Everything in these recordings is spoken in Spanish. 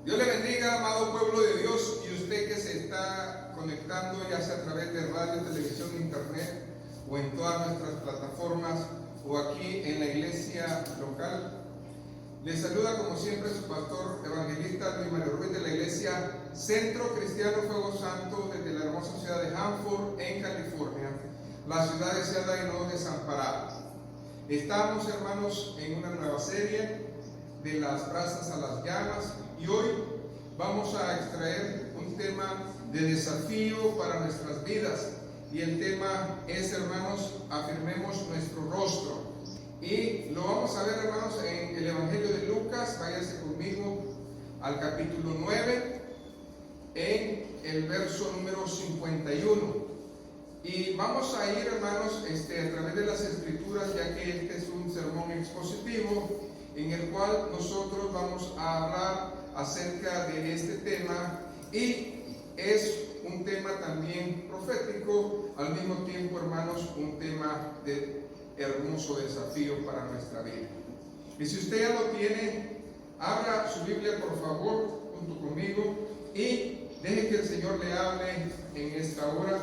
Dios le bendiga, amado pueblo de Dios, y usted que se está conectando ya sea a través de radio, televisión, internet o en todas nuestras plataformas o aquí en la iglesia local. Les saluda como siempre su pastor evangelista Luis Mario Ruiz de la iglesia Centro Cristiano Fuego Santo desde la hermosa ciudad de Hanford en California, la ciudad deseada y no desamparada. Estamos, hermanos, en una nueva serie de las brasas a las llamas y hoy vamos a extraer un tema de desafío para nuestras vidas y el tema es, hermanos, afirmemos nuestro rostro. Y lo vamos a ver, hermanos, en el Evangelio de Lucas. Váyase conmigo al capítulo 9, en el verso número 51. Y vamos a ir, hermanos, a través de las Escrituras, ya que este es un sermón expositivo, en el cual nosotros vamos a hablar acerca de este tema. Y es un tema también profético, al mismo tiempo, hermanos, un tema de hermoso desafío para nuestra vida. Y si usted ya lo tiene, abra su Biblia por favor junto conmigo y deje que el Señor le hable en esta hora.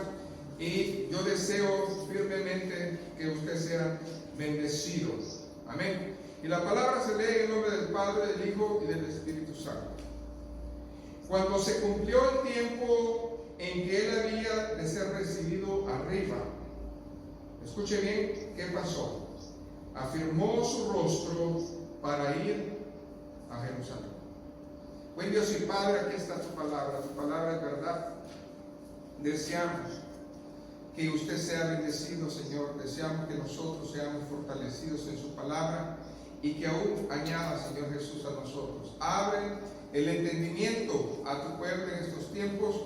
Y yo deseo firmemente que usted sea bendecido. Amén. Y la palabra se lee en el nombre del Padre, del Hijo y del Espíritu Santo. Cuando se cumplió el tiempo en que él había de ser recibido arriba, escuche bien qué pasó. Afirmó su rostro para ir a Jerusalén. Buen Dios y Padre, aquí está tu palabra es verdad. Deseamos que usted sea bendecido, Señor. Deseamos que nosotros seamos fortalecidos en su palabra y que aún añada, Señor Jesús, a nosotros. Abre el entendimiento a tu pueblo en estos tiempos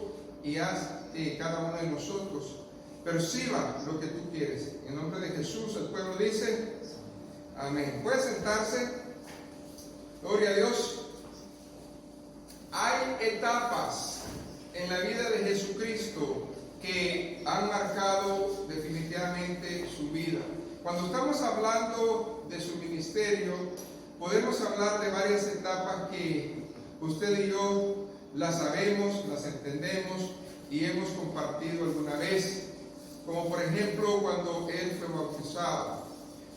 y haz que cada uno de nosotros perciba lo que tú quieres. En nombre de Jesús, el pueblo dice amén. Puede sentarse. Gloria a Dios. Hay etapas en la vida de Jesucristo que han marcado definitivamente su vida. Cuando estamos hablando de su ministerio, podemos hablar de varias etapas que usted y yo las sabemos, las entendemos y hemos compartido alguna vez. Como por ejemplo cuando él fue bautizado,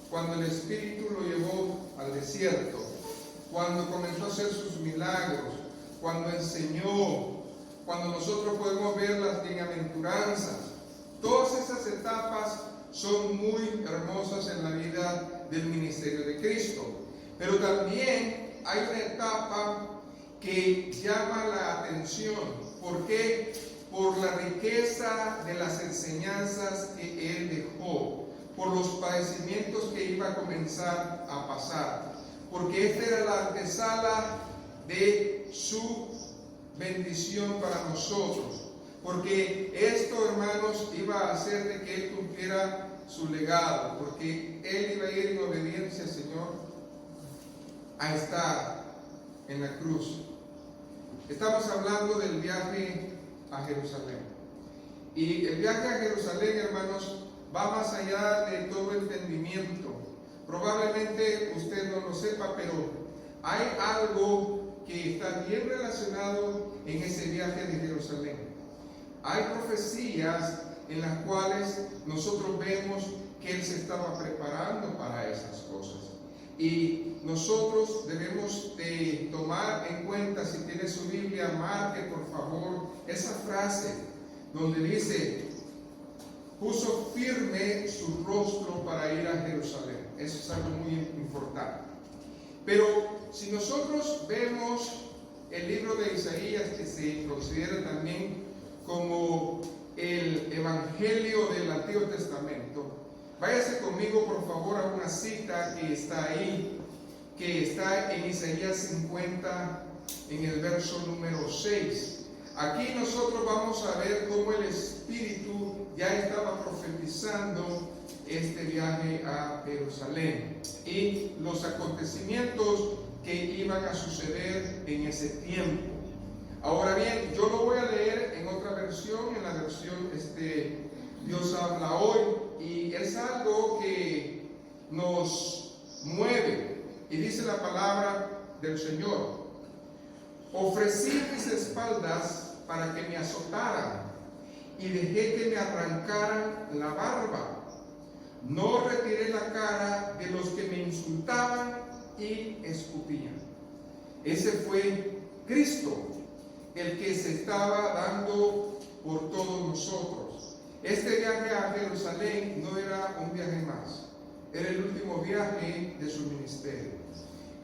cuando el Espíritu lo llevó al desierto, cuando comenzó a hacer sus milagros, cuando enseñó, cuando nosotros podemos ver las bienaventuranzas. Todas esas etapas son muy hermosas en la vida del ministerio de Cristo. Pero también hay una etapa que llama la atención. ¿Por qué? Por la riqueza de las enseñanzas que él dejó, por los padecimientos que iba a comenzar a pasar, porque esta era la antesala de su bendición para nosotros, porque esto, hermanos, iba a hacer de que él cumpliera su legado, porque él iba a ir en obediencia, Señor, a estar en la cruz. Estamos hablando del viaje a Jerusalén. Y el viaje a Jerusalén, hermanos, va más allá de todo entendimiento. Probablemente usted no lo sepa, pero hay algo que está bien relacionado en ese viaje de Jerusalén. Hay profecías en las cuales nosotros vemos que él se estaba preparando para esas cosas. Y nosotros debemos de tomar en cuenta, si tiene su Biblia, marque por favor esa frase donde dice, puso firme su rostro para ir a Jerusalén. Eso es algo muy importante. Pero si nosotros vemos el libro de Isaías, que se considera también como el Evangelio del Antiguo Testamento, váyase conmigo por favor a una cita que está ahí, que está en Isaías 50, en el verso número 6. Aquí nosotros vamos a ver cómo el Espíritu ya estaba profetizando este viaje a Jerusalén y los acontecimientos que iban a suceder en ese tiempo. Ahora bien, yo lo voy a leer en otra versión, en la versión Dios habla hoy, y es algo que nos mueve. Y dice la palabra del Señor: Ofrecí mis espaldas para que me azotaran y dejé que me arrancaran la barba. No retiré la cara de los que me insultaban y escupían. Ese fue Cristo, el que se estaba dando por todos nosotros. Este viaje a Jerusalén no era un viaje más, era el último viaje de su ministerio.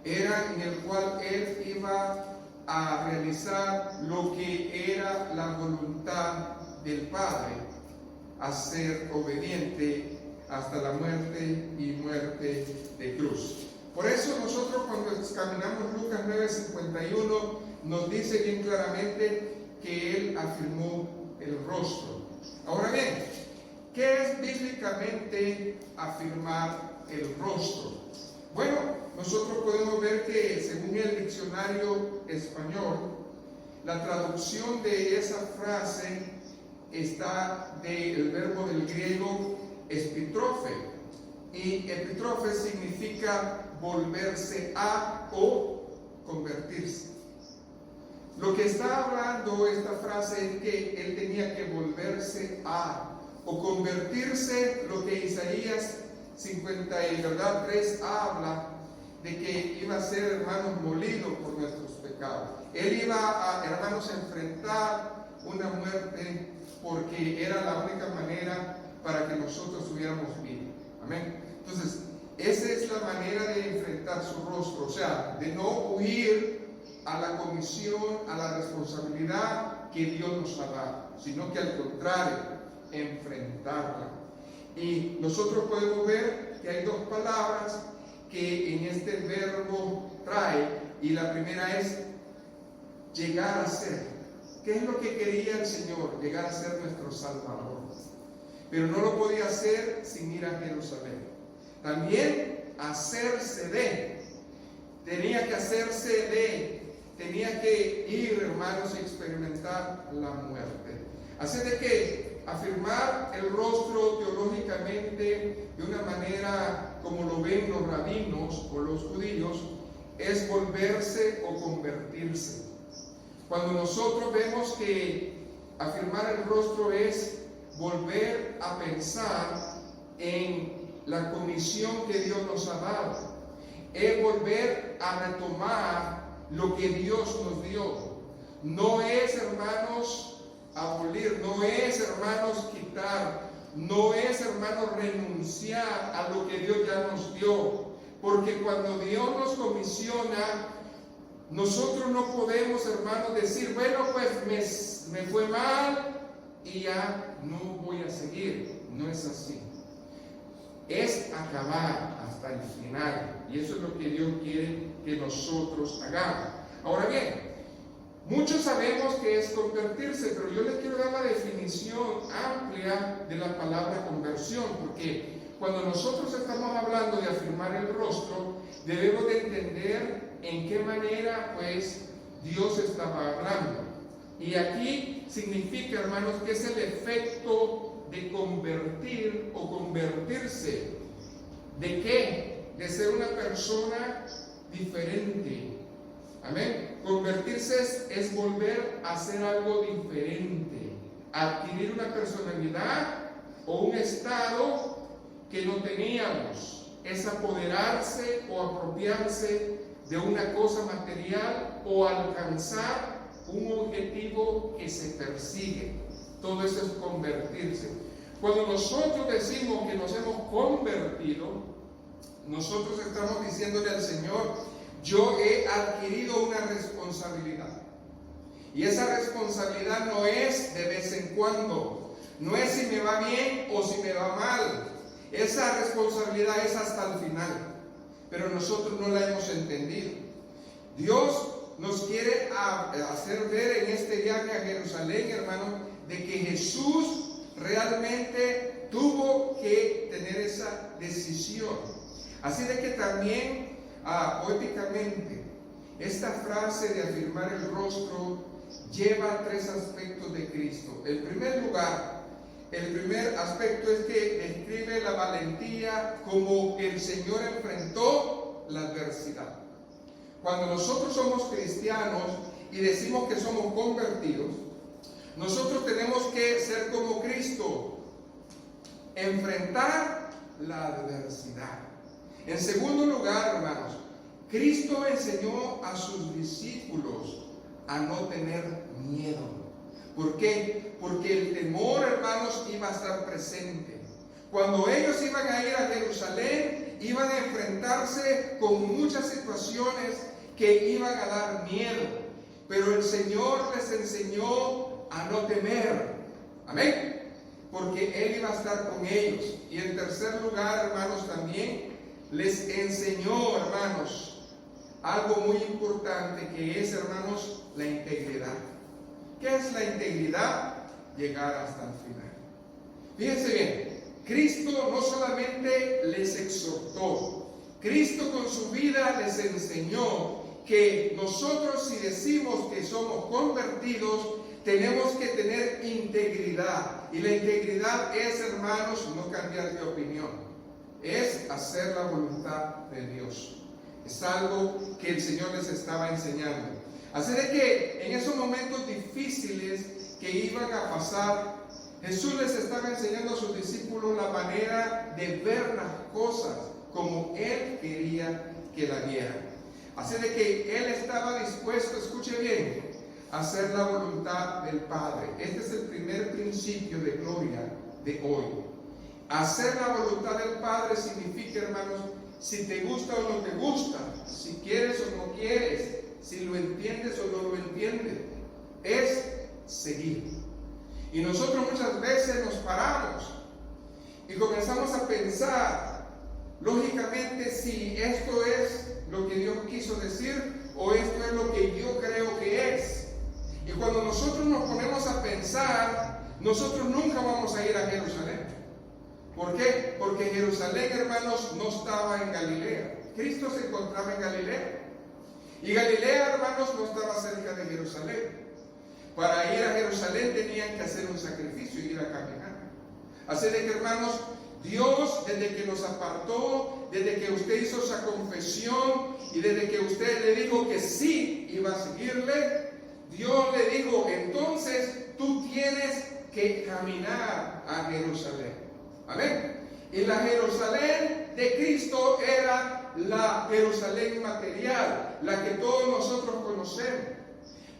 Era en el cual Él iba a realizar lo que era la voluntad del Padre, a ser obediente hasta la muerte y muerte de cruz. Por eso nosotros cuando examinamos Lucas 9:51 nos dice bien claramente que Él afirmó el rostro. Ahora bien, ¿qué es bíblicamente afirmar el rostro? Bueno, nosotros podemos ver que según el diccionario español, la traducción de esa frase está del verbo del griego epitrofe, y epitrofe significa volverse a o convertirse. Lo que está hablando esta frase es que él tenía que volverse a o convertirse, lo que Isaías 53 habla de que iba a ser, hermanos, molido por nuestros pecados. Él iba a, hermanos, enfrentar una muerte porque era la única manera para que nosotros tuviéramos vida. Amén. Entonces, esa es la manera de enfrentar su rostro, o sea, de no huir a la comisión, a la responsabilidad que Dios nos ha dado, sino que al contrario, enfrentarla. Y nosotros podemos ver que hay dos palabras que en este verbo trae, y la primera es llegar a ser. ¿Qué es lo que quería el Señor? Llegar a ser nuestro Salvador. Pero no lo podía hacer sin ir a Jerusalén. También hacerse de. Tenía que hacerse de. Tenía que ir, hermanos, y experimentar la muerte. Así de que afirmar el rostro teológicamente de una manera como lo ven los rabinos o los judíos es volverse o convertirse. Cuando nosotros vemos que afirmar el rostro es volver a pensar en la comisión que Dios nos ha dado, es volver a retomar lo que Dios nos dio. No es, hermanos, abolir, no es, hermanos, quitar, no es, hermanos, renunciar a lo que Dios ya nos dio, porque cuando Dios nos comisiona, nosotros no podemos, hermanos, decir, bueno, pues me fue mal y ya no voy a seguir. No es así. Es acabar hasta el final, y eso es lo que Dios quiere que nosotros hagamos. Ahora bien, muchos sabemos que es convertirse, pero yo les quiero dar la definición amplia de la palabra conversión, porque cuando nosotros estamos hablando de afirmar el rostro, debemos de entender en qué manera, pues, Dios estaba hablando. Y aquí significa, hermanos, que es el efecto de convertir o convertirse. ¿De qué? De ser una persona diferente. Amén. Convertirse es volver a hacer algo diferente, adquirir una personalidad o un estado que no teníamos. Es apoderarse o apropiarse de una cosa material o alcanzar un objetivo que se persigue. Todo eso es convertirse. Cuando nosotros decimos que nos hemos convertido, nosotros estamos diciéndole al Señor, yo he adquirido una responsabilidad. Y esa responsabilidad no es de vez en cuando, no es si me va bien o si me va mal. Esa responsabilidad es hasta el final, pero nosotros no la hemos entendido. Dios nos quiere hacer ver en este viaje a Jerusalén, hermano, de que Jesús realmente tuvo que tener esa decisión. Así de que también, poéticamente, esta frase de afirmar el rostro lleva tres aspectos de Cristo. El primer aspecto es que describe la valentía como el Señor enfrentó la adversidad. Cuando nosotros somos cristianos, y decimos que somos convertidos, nosotros tenemos que ser como Cristo, enfrentar la adversidad. En segundo lugar, hermanos, Cristo enseñó a sus discípulos a no tener miedo. ¿Por qué? Porque el temor, hermanos, iba a estar presente. Cuando ellos iban a ir a Jerusalén, iban a enfrentarse con muchas situaciones que iban a dar miedo. Pero el Señor les enseñó a no temer. Amén. Porque Él iba a estar con ellos. Y en tercer lugar, hermanos, también les enseñó, hermanos, algo muy importante que es, hermanos, la integridad. ¿Qué es la integridad? Llegar hasta el final. Fíjense bien, Cristo no solamente les exhortó, Cristo con su vida les enseñó que nosotros, si decimos que somos convertidos, tenemos que tener integridad. Y la integridad es, hermanos, no cambiar de opinión, es hacer la voluntad de Dios. Es algo que el Señor les estaba enseñando. Así de que en esos momentos difíciles que iban a pasar, Jesús les estaba enseñando a sus discípulos la manera de ver las cosas como Él quería que la vieran. Así de que Él estaba dispuesto, escuche bien, a hacer la voluntad del Padre. Este es el primer principio de gloria de hoy. Hacer la voluntad del Padre significa, hermanos, si te gusta o no te gusta, si quieres o no quieres, si lo entiendes o no lo entiendes, es seguir. Y nosotros muchas veces nos paramos y comenzamos a pensar, lógicamente, si esto es lo que Dios quiso decir o esto es lo que yo creo que es. Y cuando nosotros nos ponemos a pensar, nosotros nunca vamos a ir a Jerusalén. ¿Por qué? Porque Jerusalén, hermanos, no estaba en Galilea. Cristo se encontraba en Galilea. Y Galilea, hermanos, no estaba cerca de Jerusalén. Para ir a Jerusalén tenían que hacer un sacrificio y ir a caminar. Así de que, hermanos, Dios, desde que nos apartó, desde que usted hizo esa confesión y desde que usted le dijo que sí iba a seguirle, Dios le dijo, entonces tú tienes que caminar a Jerusalén. Amén. Y la Jerusalén de Cristo era la Jerusalén material, la que todos nosotros conocemos.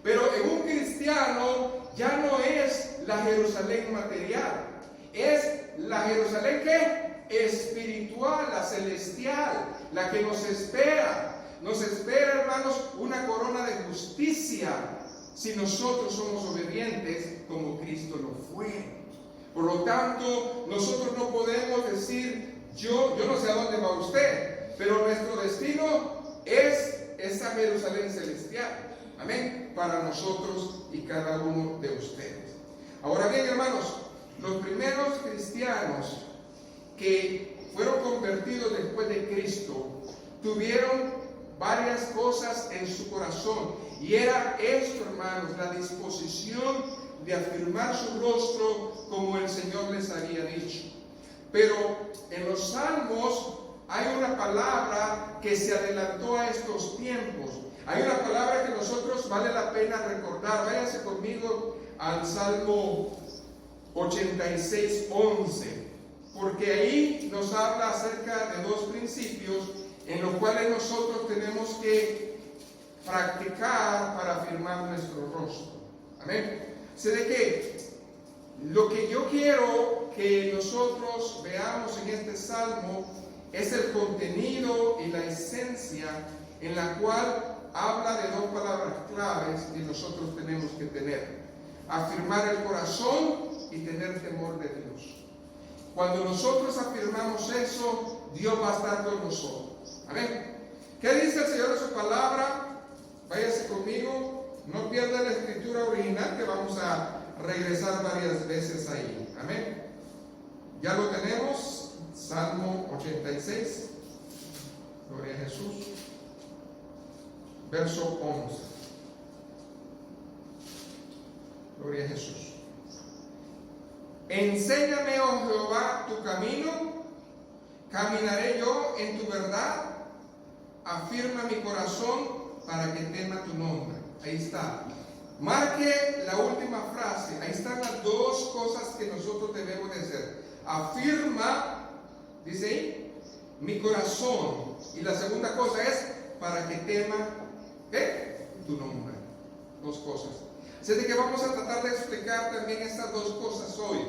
Pero en un cristiano ya no es la Jerusalén material, es la Jerusalén ¿qué? Espiritual, la celestial, la que nos espera. Nos espera, hermanos, una corona de justicia si nosotros somos obedientes como Cristo lo fue. Por lo tanto, nosotros no podemos decir, yo no sé a dónde va usted, pero nuestro destino es esa Jerusalén celestial. Amén. Para nosotros y cada uno de ustedes. Ahora bien, hermanos, los primeros cristianos que fueron convertidos después de Cristo tuvieron varias cosas en su corazón. Y era esto, hermanos, la disposición de afirmar su rostro como el Señor les había dicho. Pero en los Salmos hay una palabra que se adelantó a estos tiempos. Hay una palabra que nosotros vale la pena recordar. Váyase conmigo al Salmo 86:11, porque ahí nos habla acerca de dos principios en los cuales nosotros tenemos que practicar para afirmar nuestro rostro. Amén. Sé de que lo que yo quiero que nosotros veamos en este salmo es el contenido y la esencia en la cual habla de dos palabras claves que nosotros tenemos que tener: afirmar el corazón y tener temor de Dios. Cuando nosotros afirmamos eso, Dios va a estar con nosotros. Amén. ¿Qué dice el Señor en su palabra? Váyase conmigo. No pierda la escritura original, que vamos a regresar varias veces ahí. Amén. Ya lo tenemos. Salmo 86. Gloria a Jesús. Verso 11. Gloria a Jesús. Enséñame, oh Jehová, tu camino. Caminaré yo en tu verdad. Afirma mi corazón para que tema tu nombre. Ahí está. Marque la última frase. Ahí están las dos cosas que nosotros debemos de hacer. Afirma, dice ahí, mi corazón. Y la segunda cosa es para que tema, ¿qué? Tu nombre. Dos cosas. Así de que vamos a tratar de explicar también estas dos cosas hoy.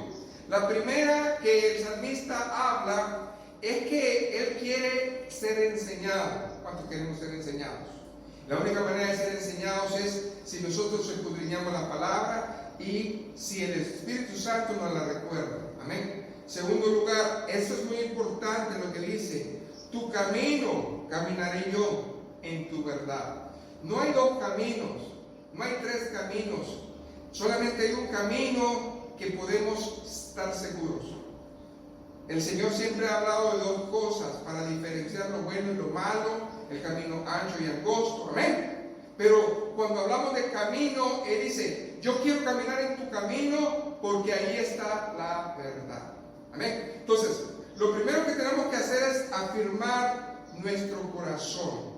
La primera que el salmista habla es que él quiere ser enseñado. ¿Cuántos queremos ser enseñados? La única manera de ser enseñados es si nosotros escudriñamos la palabra y si el Espíritu Santo nos la recuerda. Amén. Segundo lugar, eso es muy importante lo que dice: tu camino caminaré yo en tu verdad. No hay dos caminos, no hay tres caminos, solamente hay un camino que podemos estar seguros. El Señor siempre ha hablado de dos cosas para diferenciar lo bueno y lo malo, el camino ancho y angosto, amén. Pero cuando hablamos de camino, Él dice: yo quiero caminar en tu camino porque ahí está la verdad, amén. Entonces, lo primero que tenemos que hacer es afirmar nuestro corazón.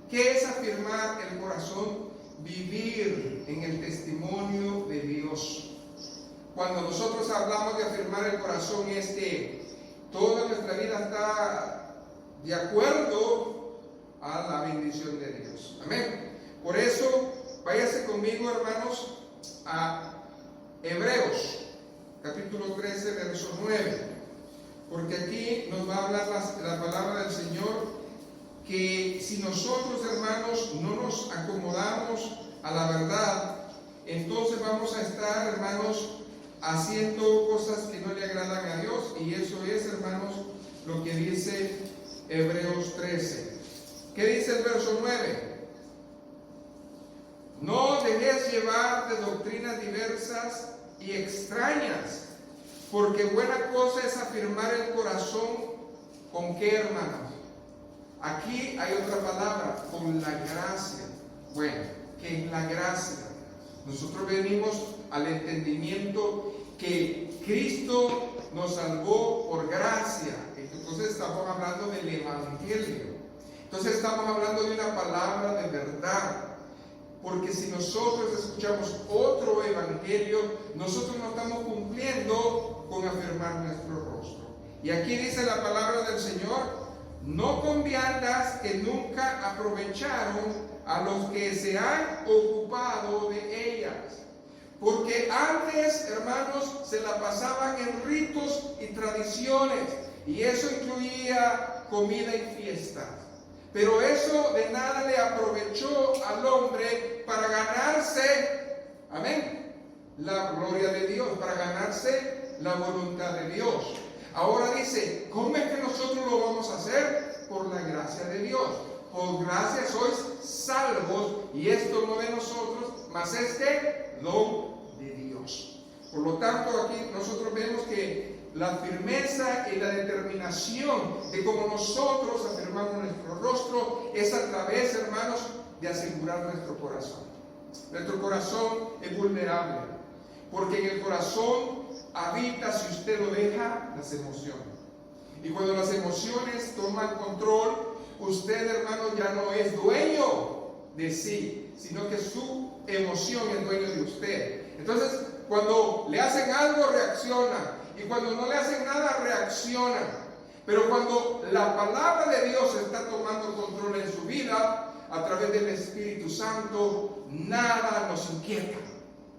¿Qué es afirmar el corazón? Vivir en el testimonio de Dios. Cuando nosotros hablamos de afirmar el corazón, es que toda nuestra vida está de acuerdo a la bendición de Dios. Amén. Por eso, váyase conmigo, hermanos, a Hebreos, capítulo 13, verso 9. Porque aquí nos va a hablar la palabra del Señor, que si nosotros, hermanos, no nos acomodamos a la verdad, entonces vamos a estar, hermanos, haciendo cosas que no le agradan a Dios. Y eso es, hermanos, lo que dice Hebreos 13. ¿Qué dice el verso 9? No dejes llevar de doctrinas diversas y extrañas, porque buena cosa es afirmar el corazón. ¿Con qué, hermanos? Aquí hay otra palabra: con la gracia. Bueno, ¿qué es la gracia? Nosotros venimos al entendimiento que Cristo nos salvó por gracia. Entonces estamos hablando del Evangelio. Entonces estamos hablando de una palabra de verdad. Porque si nosotros escuchamos otro evangelio, nosotros no estamos cumpliendo con afirmar nuestro rostro. Y aquí dice la palabra del Señor: no con viandas que nunca aprovecharon a los que se han ocupado de ellas. Porque antes, hermanos, se la pasaban en ritos y tradiciones, y eso incluía comida y fiestas. Pero eso de nada le aprovechó al hombre para ganarse, amén, la gloria de Dios, para ganarse la voluntad de Dios. Ahora dice: ¿cómo es que nosotros lo vamos a hacer? Por la gracia de Dios. Por gracia sois salvos, y esto no de nosotros, mas es que don de Dios. Por lo tanto, aquí nosotros vemos que la firmeza y la determinación de cómo nosotros afirmamos nuestro rostro es a través, hermanos, de asegurar nuestro corazón. Nuestro corazón es vulnerable, porque en el corazón habita, si usted lo deja, las emociones. Y cuando las emociones toman control, usted, hermano, ya no es dueño de sí, sino que su emoción es dueño de usted. Entonces, cuando le hacen algo, reacciona. Y cuando no le hacen nada, reacciona. Pero cuando la palabra de Dios está tomando control en su vida, a través del Espíritu Santo, nada nos inquieta.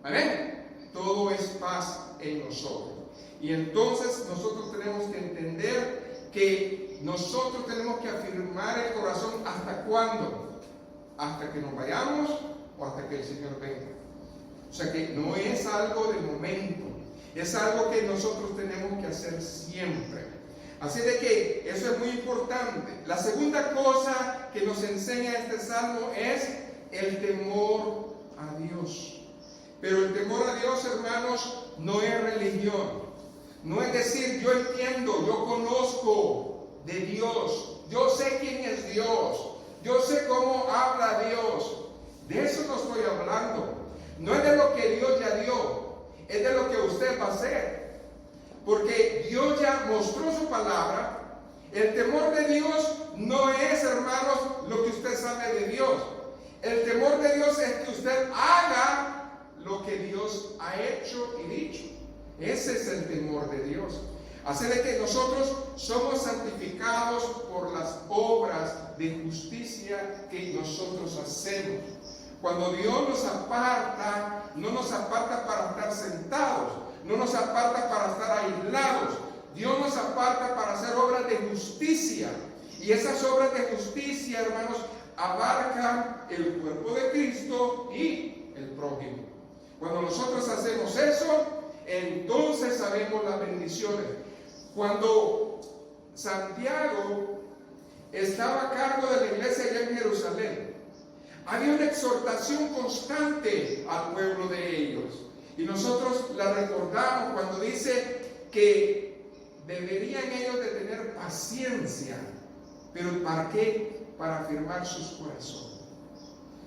¿Amén? Todo es paz en nosotros. Y entonces nosotros tenemos que entender que nosotros tenemos que afirmar el corazón. ¿Hasta cuándo? Hasta que nos vayamos o hasta que el Señor venga. O sea que no es algo de momento, es algo que nosotros tenemos que hacer siempre. Así de que eso es muy importante. La segunda cosa que nos enseña este salmo es el temor a Dios. Pero el temor a Dios, hermanos, no es religión. No es decir, yo entiendo, yo conozco de Dios, yo sé quién es Dios, yo sé cómo habla Dios. De eso no estoy hablando. No es de lo que Dios ya dio, es de lo que usted va a hacer. Porque Dios ya mostró su palabra. El temor de Dios no es, hermanos, lo que usted sabe de Dios. El temor de Dios es que usted haga lo que Dios ha hecho y dicho. Ese es el temor de Dios. Así de que nosotros somos santificados por las obras de justicia que nosotros hacemos. Cuando Dios nos aparta, no nos aparta para estar sentados, no nos aparta para estar aislados. Dios nos aparta para hacer obras de justicia. Y esas obras de justicia, hermanos, abarcan el cuerpo de Cristo y el prójimo. Cuando nosotros hacemos eso, entonces sabemos las bendiciones. Cuando Santiago estaba a cargo de la iglesia allá en Jerusalén, había una exhortación constante al pueblo de ellos. Y nosotros la recordamos cuando dice que deberían ellos de tener paciencia. ¿Pero para qué? Para afirmar sus corazones.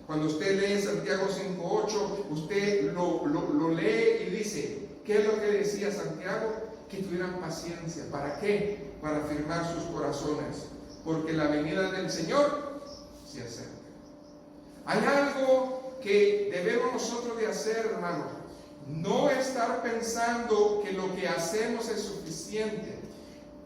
Cuando usted lee Santiago 5:8, usted lo lee y dice, ¿qué es lo que decía Santiago? Que tuvieran paciencia. ¿Para qué? Para afirmar sus corazones. Porque la venida del Señor se acerca. Hay algo que debemos nosotros de hacer, hermanos. No estar pensando que lo que hacemos es suficiente.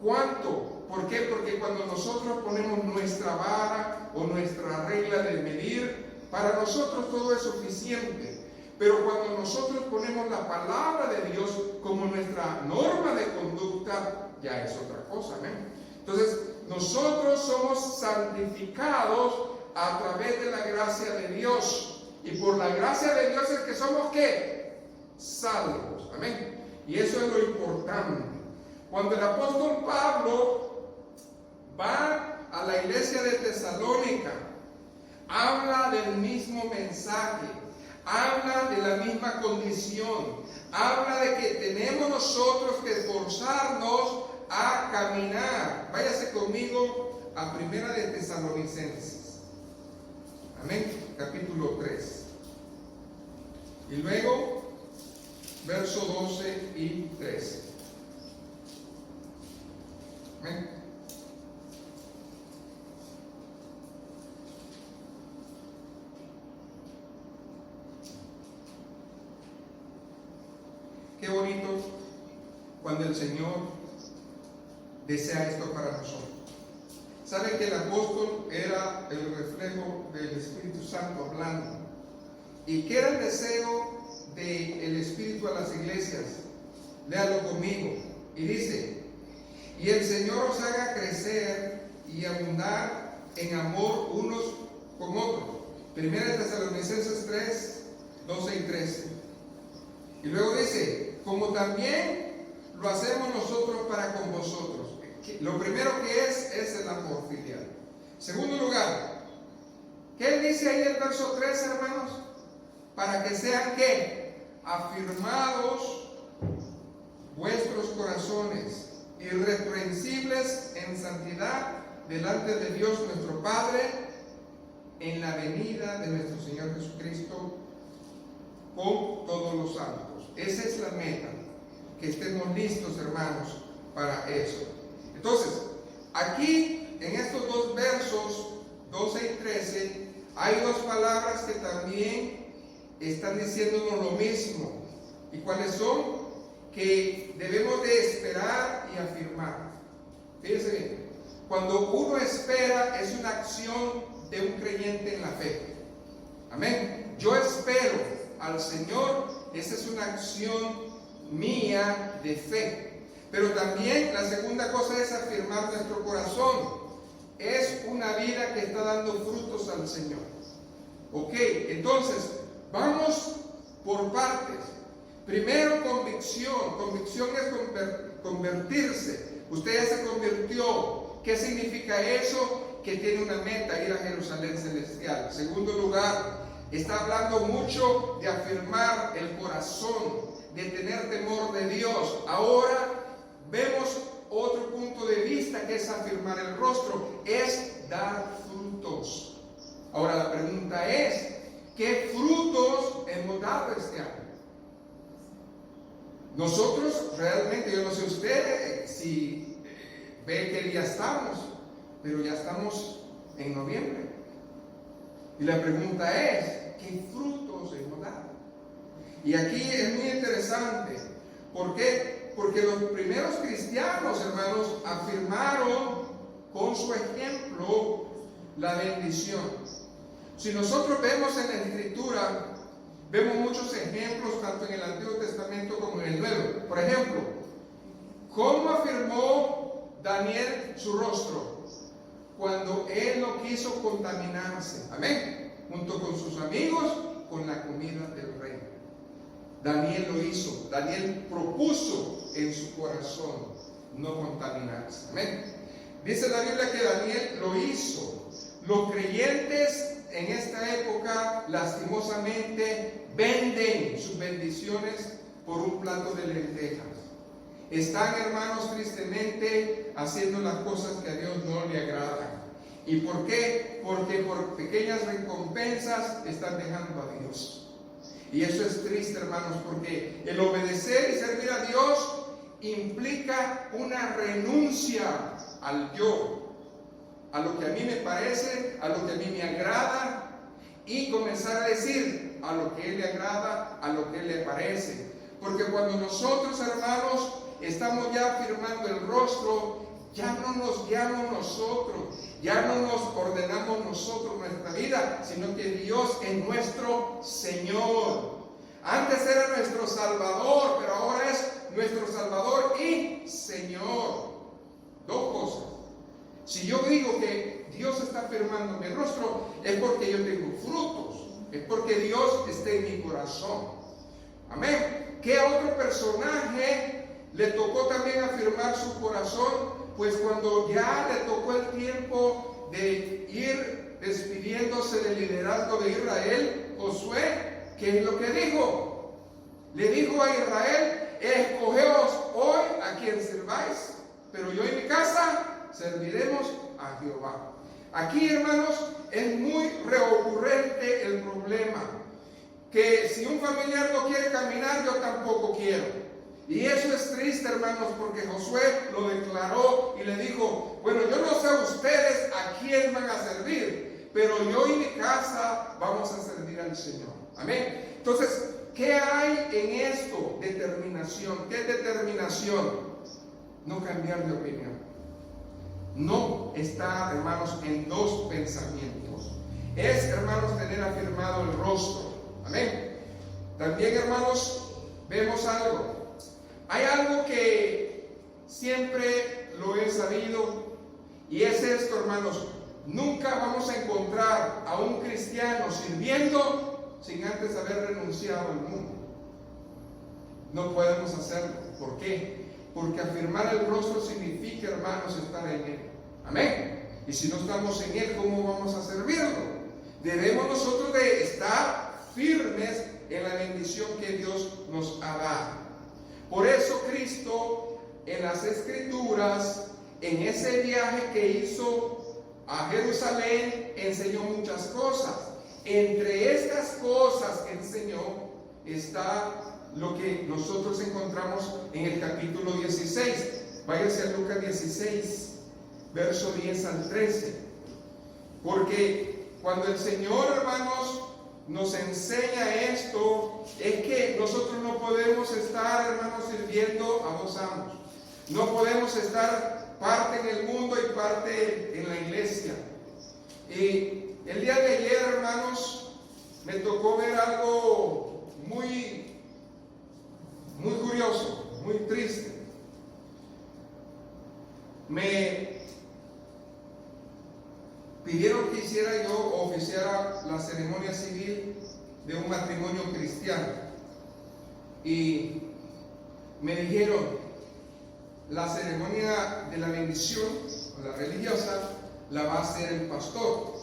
¿Cuánto? ¿Por qué? Porque cuando nosotros ponemos nuestra vara o nuestra regla de medir, para nosotros todo es suficiente. Pero cuando nosotros ponemos la palabra de Dios como nuestra norma de conducta, ya es otra cosa, ¿ven? Entonces, nosotros somos santificados a través de la gracia de Dios. Y por la gracia de Dios es que somos, ¿qué? Salvos, amén. Y eso es lo importante. Cuando el apóstol Pablo va a la iglesia de Tesalónica, habla del mismo mensaje, habla de la misma condición, habla de que tenemos nosotros que esforzarnos a caminar. Váyase conmigo a Primera de Tesalonicenses, amén, capítulo 3, y luego verso 12 y 13. Amén. Qué bonito cuando el Señor desea esto para nosotros. ¿Sabe que el apóstol era el reflejo del Espíritu Santo hablando? ¿Y qué era el deseo del Espíritu a las iglesias? Léalo conmigo. Y dice: y el Señor os haga crecer y abundar en amor unos con otros. Primera de Tesalonicenses 3, 12 y 13. Y luego dice: como también lo hacemos nosotros para con vosotros. Lo primero que es el amor filial. Segundo lugar, ¿qué dice ahí el verso 3, hermanos? Para que sean, ¿qué? Afirmados vuestros corazones, irreprensibles en santidad delante de Dios nuestro Padre, en la venida de nuestro Señor Jesucristo con todos los santos. Esa es la meta, que estemos listos, hermanos, para eso. Entonces, aquí en estos dos versos 12 y 13 hay dos palabras que también están diciéndonos lo mismo. ¿Y cuáles son? Que debemos de esperar y afirmar. Fíjense bien, cuando uno espera es una acción de un creyente en la fe. Amén. Yo espero al Señor, esa es una acción mía de fe. Pero también la segunda cosa es afirmar nuestro corazón. Es una vida que está dando frutos al Señor. Ok, entonces vamos por partes. Primero, convicción. Convicción es convertirse. Usted ya se convirtió. ¿Qué significa eso? Que tiene una meta, ir a Jerusalén celestial. Segundo lugar, está hablando mucho de afirmar el corazón, de tener temor de Dios. Ahora vemos otro punto de vista, que es afirmar el rostro, es dar frutos. Ahora la pregunta es, ¿qué frutos hemos dado este año? Nosotros realmente, yo no sé usted si ve qué día estamos, pero ya estamos en noviembre. Y la pregunta es, ¿qué frutos hemos dado? Y aquí es muy interesante. ¿Por qué? Porque los primeros cristianos, hermanos, afirmaron con su ejemplo la bendición. Si nosotros vemos en la Escritura, vemos muchos ejemplos tanto en el Antiguo Testamento como en el Nuevo. Por ejemplo, ¿cómo afirmó Daniel su rostro? Cuando él no quiso contaminarse, amén, junto con sus amigos, con la comida del rey. Daniel lo hizo. Daniel propuso en su corazón no contaminarse, amén. Dice la Biblia que Daniel lo hizo. Los creyentes en esta época, lastimosamente, venden sus bendiciones por un plato de lentejas. Están, hermanos, tristemente haciendo las cosas que a Dios no le agradan. ¿Y por qué? Porque por pequeñas recompensas están dejando a Dios. Y eso es triste, hermanos, porque el obedecer y servir a Dios implica una renuncia al yo, a lo que a mí me parece, a lo que a mí me agrada, y comenzar a decir a lo que a Él le agrada, a lo que a Él le parece. Porque cuando nosotros, hermanos, estamos ya afirmando el rostro, ya no nos guiamos nosotros, ya no nos ordenamos nosotros nuestra vida, sino que Dios es nuestro Señor. Antes era nuestro Salvador, pero ahora es nuestro Salvador y Señor. Dos cosas. Si yo digo que Dios está afirmando mi rostro, es porque yo tengo frutos, es porque Dios está en mi corazón. Amén. ¿Qué otro personaje le tocó también afirmar su corazón? Pues cuando ya le tocó el tiempo de ir despidiéndose del liderazgo de Israel, Josué, ¿qué es lo que dijo? Le dijo a Israel: escogeos hoy a quien sirváis, pero yo y mi casa serviremos a Jehová. Aquí, hermanos, es muy recurrente el problema, que si un familiar no quiere caminar, yo tampoco quiero. Y eso es triste, hermanos, porque Josué lo declaró y le dijo: bueno, yo no sé ustedes a quién van a servir, pero yo y mi casa vamos a servir al Señor. Amén. Entonces, ¿qué hay en esto? Determinación. ¿Qué es determinación? No cambiar de opinión. No estar, hermanos, en dos pensamientos. Es, hermanos, tener afirmado el rostro. Amén. También, hermanos, vemos algo. Hay algo que siempre lo he sabido, y es esto, hermanos: nunca vamos a encontrar a un cristiano sirviendo sin antes haber renunciado al mundo. No podemos hacerlo. ¿Por qué? Porque afirmar el rostro significa, hermanos, estar en Él. Amén. Y si no estamos en Él, ¿cómo vamos a servirlo? Debemos nosotros de estar firmes en la bendición que Dios nos ha dado. Por eso Cristo en las Escrituras, en ese viaje que hizo a Jerusalén, enseñó muchas cosas. Entre estas cosas que enseñó está lo que nosotros encontramos en el capítulo 16. Váyase a Lucas 16, verso 10 al 13. Porque cuando el Señor, hermanos, nos enseña esto, es que nosotros no podemos estar, hermanos, sirviendo a dos amos. No podemos estar parte en el mundo y parte en la iglesia. Y el día de ayer, hermanos, me tocó ver algo muy curioso, muy triste. Me pidieron que hiciera yo o oficiara la ceremonia civil de un matrimonio cristiano. Y me dijeron: la ceremonia de la bendición, la religiosa, la va a hacer el pastor.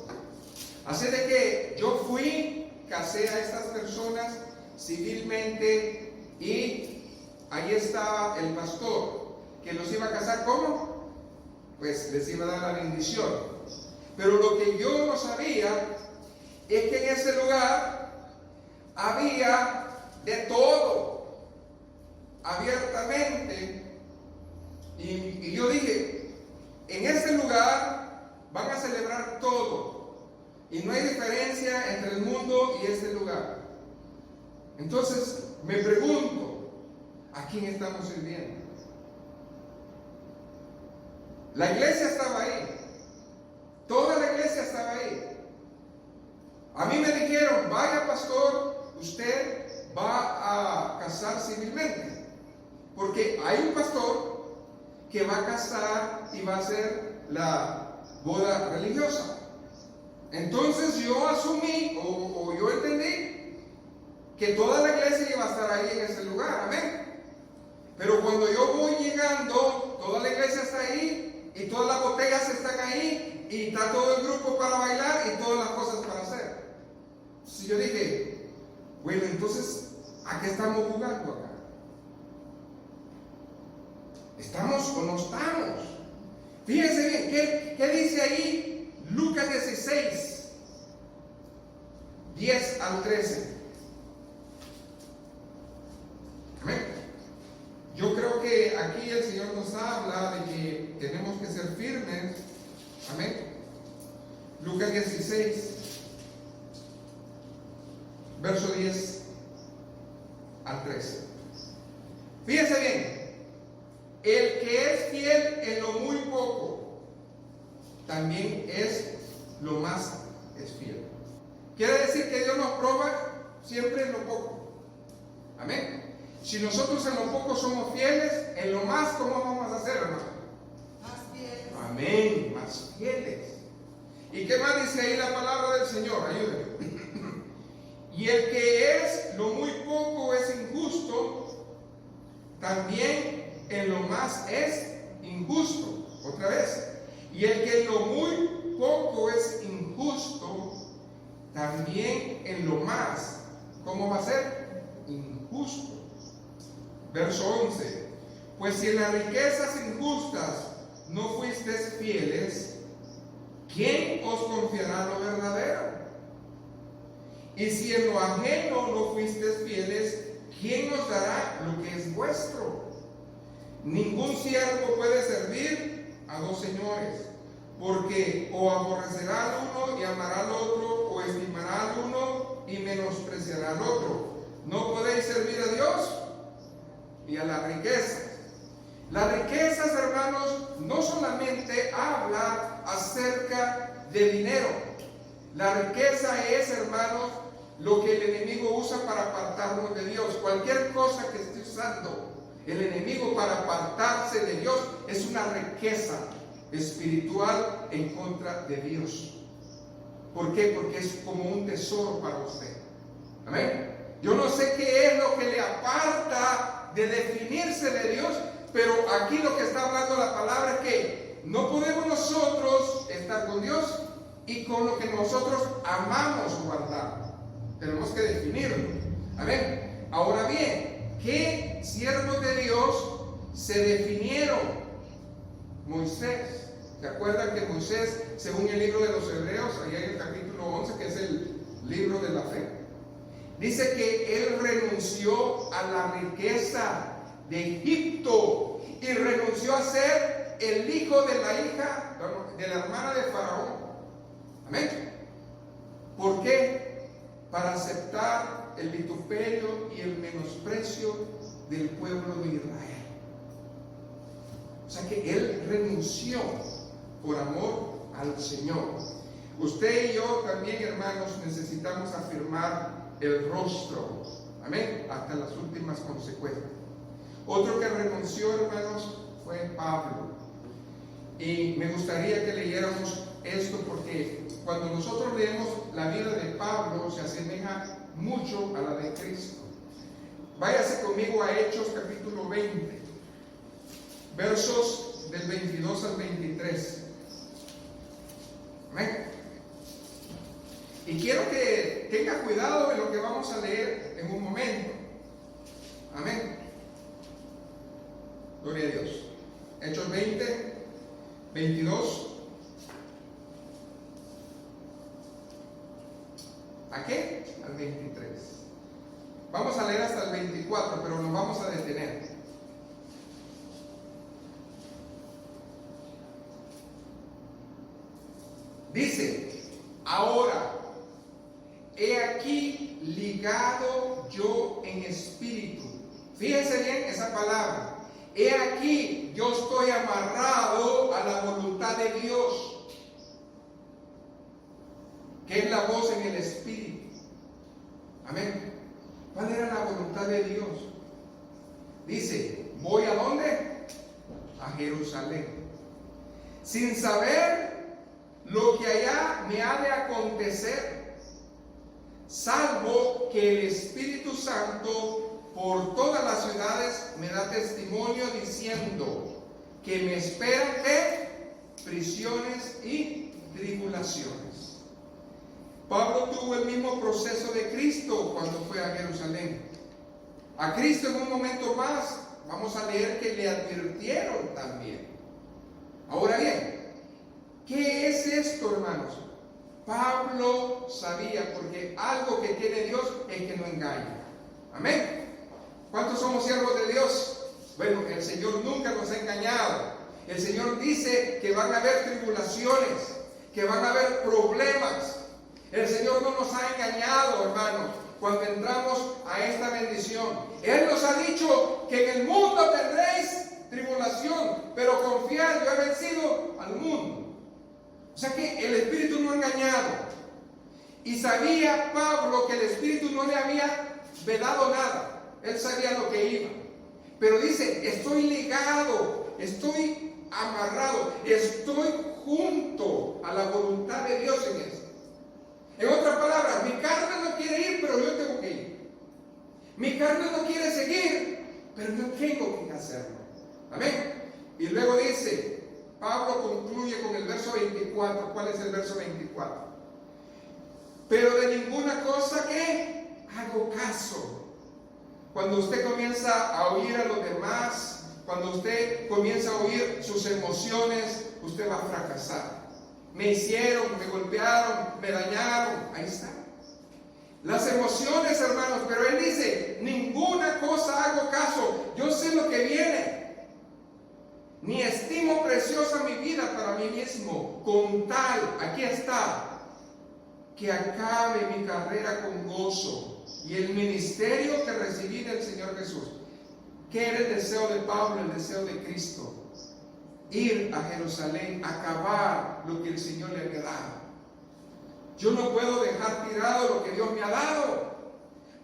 Así de que yo fui, casé a estas personas civilmente, y ahí estaba el pastor que los iba a casar. ¿Cómo? Pues les iba a dar la bendición. Pero lo que yo no sabía es que en ese lugar había de todo, abiertamente. Y yo dije: en ese lugar van a celebrar todo, Y no hay diferencia entre el mundo y este lugar. Entonces, me pregunto, ¿a quién estamos sirviendo? La iglesia estaba ahí. Toda la iglesia estaba ahí. A mí me dijeron, vaya pastor, usted va a casar civilmente. Porque hay un pastor que va a casar y va a hacer la boda religiosa. Entonces yo asumí o yo entendí que toda la iglesia iba a estar ahí en ese lugar, amén. Pero cuando yo voy llegando, toda la iglesia está ahí y todas las botellas están ahí y está todo el grupo para bailar y todas las cosas para hacer. Entonces yo dije, bueno, entonces, ¿a qué estamos jugando acá? ¿Estamos o no estamos? Fíjense bien, ¿qué dice ahí Lucas 16, 10 al 13? Amén. Yo creo que aquí el Señor nos habla de que tenemos que ser firmes. Amén. Lucas 16, verso 10 al 13. Fíjense bien. El que es fiel en lo muy poco, también es lo más es fiel. Quiere decir que Dios nos prueba siempre en lo poco. Amén. Si nosotros en lo poco somos fieles, en lo más, ¿cómo vamos a hacer, hermano? Más fieles. Amén, más fieles. ¿Y qué más dice ahí la palabra del Señor? Ayúdenme. Y el que es lo muy poco es injusto, también en lo más es injusto. Otra vez. Y el que en lo muy poco es injusto, también en lo más, ¿cómo va a ser? Injusto. Verso 11. Pues si en las riquezas injustas no fuisteis fieles, ¿quién os confiará lo verdadero? Y si en lo ajeno no fuisteis fieles, ¿quién os dará lo que es vuestro? Ningún siervo puede servir a dos señores, porque o aborrecerá al uno y amará al otro, o estimará al uno y menospreciará al otro. No podéis servir a Dios y a la riqueza. Las riquezas, hermanos, no solamente habla acerca de dinero. La riqueza es, hermanos, lo que el enemigo usa para apartarnos de Dios. Cualquier cosa que esté usando el enemigo para apartarse de Dios es una riqueza espiritual en contra de Dios. ¿Por qué? Porque es como un tesoro para usted. Amén. Yo no sé qué es lo que le aparta de definirse de Dios, pero aquí lo que está hablando la palabra es que no podemos nosotros estar con Dios y con lo que nosotros amamos guardar. Tenemos que definirlo. Amén. Ahora bien, ¿qué siervos de Dios se definieron? Moisés. ¿Se acuerdan que Moisés, según el libro de los Hebreos, allá en el capítulo 11, que es el libro de la fe, dice que él renunció a la riqueza de Egipto y renunció a ser el hijo de la hija, de la hermana de Faraón? Amén. ¿Por qué? Para aceptar el vituperio y el menosprecio del pueblo de Israel. O sea que él renunció por amor al Señor. Usted y yo también, hermanos, necesitamos afirmar el rostro. Amén. Hasta las últimas consecuencias. Otro que renunció, hermanos, fue Pablo. Y me gustaría que leyéramos esto porque cuando nosotros leemos la vida de Pablo se asemeja mucho a la de Cristo. Váyase conmigo a Hechos capítulo 20, versos del 22 al 23. Amén. Y quiero que tenga cuidado de lo que vamos a leer en un momento. Amén. Gloria a Dios. Hechos 20, 22. ¿A qué? Al 23. Vamos a leer hasta el 24, pero nos vamos a detener. Dice: Ahora, he aquí ligado yo en espíritu. Fíjense bien esa palabra. He aquí yo estoy amarrado a la voluntad de Dios, que es la voz en el espíritu. Amén. ¿Cuál era la voluntad de Dios? Dice, ¿voy a dónde? A Jerusalén. Sin saber lo que allá me ha de acontecer, salvo que el Espíritu Santo por todas las ciudades me da testimonio diciendo que me esperan prisiones y tribulaciones. Pablo tuvo el mismo proceso de Cristo cuando fue a Jerusalén. A Cristo en un momento más, vamos a leer que le advirtieron también. Ahora bien, ¿qué es esto, hermanos? Pablo sabía, porque algo que tiene Dios es que no engaña. Amén. ¿Cuántos somos siervos de Dios? Bueno, el Señor nunca nos ha engañado. El Señor dice que van a haber tribulaciones, que van a haber problemas. El Señor no nos ha engañado, hermanos, cuando entramos a esta bendición. Él nos ha dicho que en el mundo tendréis tribulación, pero confiad, yo he vencido al mundo. O sea que el Espíritu no ha engañado. Y sabía Pablo que el Espíritu no le había vedado nada. Él sabía lo que iba. Pero dice, estoy ligado, estoy amarrado, estoy junto a la voluntad de Dios en esto. En otras palabras, mi carne no quiere ir, pero yo tengo que ir. Mi carne no quiere seguir, pero yo tengo que hacerlo. Amén. Y luego dice, Pablo concluye con el verso 24. ¿Cuál es el verso 24? Pero de ninguna cosa que hago caso. Cuando usted comienza a oír a los demás, cuando usted comienza a oír sus emociones, usted va a fracasar. Me hicieron, me golpearon, me dañaron. Ahí está. Las emociones, hermanos, pero él dice, ninguna cosa hago caso. Yo sé lo que viene. Ni estimo preciosa mi vida para mí mismo, con tal, aquí está, que acabe mi carrera con gozo y el ministerio que recibí del Señor Jesús. ¿Qué era el deseo de Pablo, el deseo de Cristo? Ir a Jerusalén, acabar lo que el Señor le había dado. Yo no puedo dejar tirado lo que Dios me ha dado,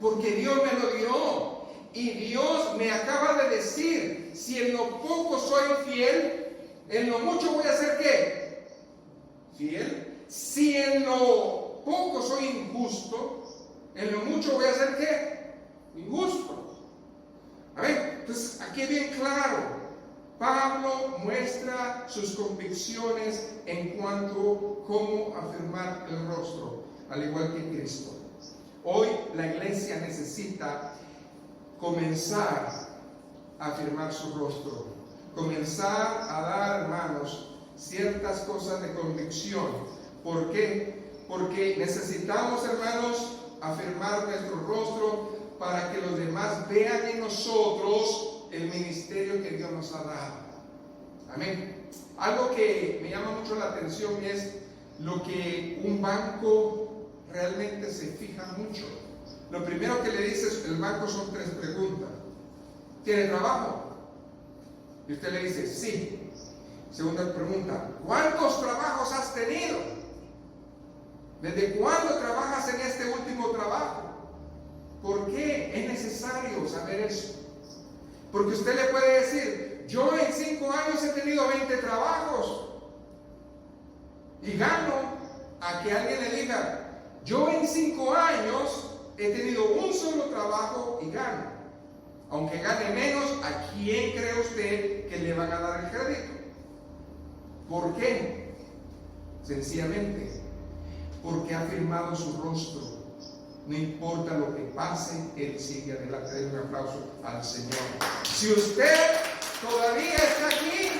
porque Dios me lo dio. Y Dios me acaba de decir, si en lo poco soy fiel, en lo mucho voy a ser ¿qué? Fiel. Si en lo poco soy injusto, en lo mucho voy a ser ¿qué? Injusto. A ver, entonces aquí es bien claro. Pablo muestra sus convicciones en cuanto a cómo afirmar el rostro, al igual que Cristo. Hoy la iglesia necesita comenzar a afirmar su rostro, comenzar a dar, hermanos, ciertas cosas de convicción. ¿Por qué? Porque necesitamos, hermanos, afirmar nuestro rostro para que los demás vean en nosotros el ministerio que Dios nos ha dado. Amén. Algo que me llama mucho la atención es lo que un banco realmente se fija mucho. Lo primero que le dice el banco son 3 preguntas. ¿Tiene trabajo? Y usted le dice, sí. Segunda pregunta, ¿cuántos trabajos has tenido? ¿Desde cuándo trabajas en este último trabajo? ¿Por qué es necesario saber eso? Porque usted le puede decir, yo en 5 años he tenido 20 trabajos y gano, a que alguien le diga, yo en 5 años he tenido un solo trabajo y gano. Aunque gane menos, ¿a quién cree usted que le van a dar el crédito? ¿Por qué? Sencillamente, porque ha firmado su rostro. No importa lo que pase, Él sigue adelante. Den un aplauso al Señor. Si usted todavía está aquí,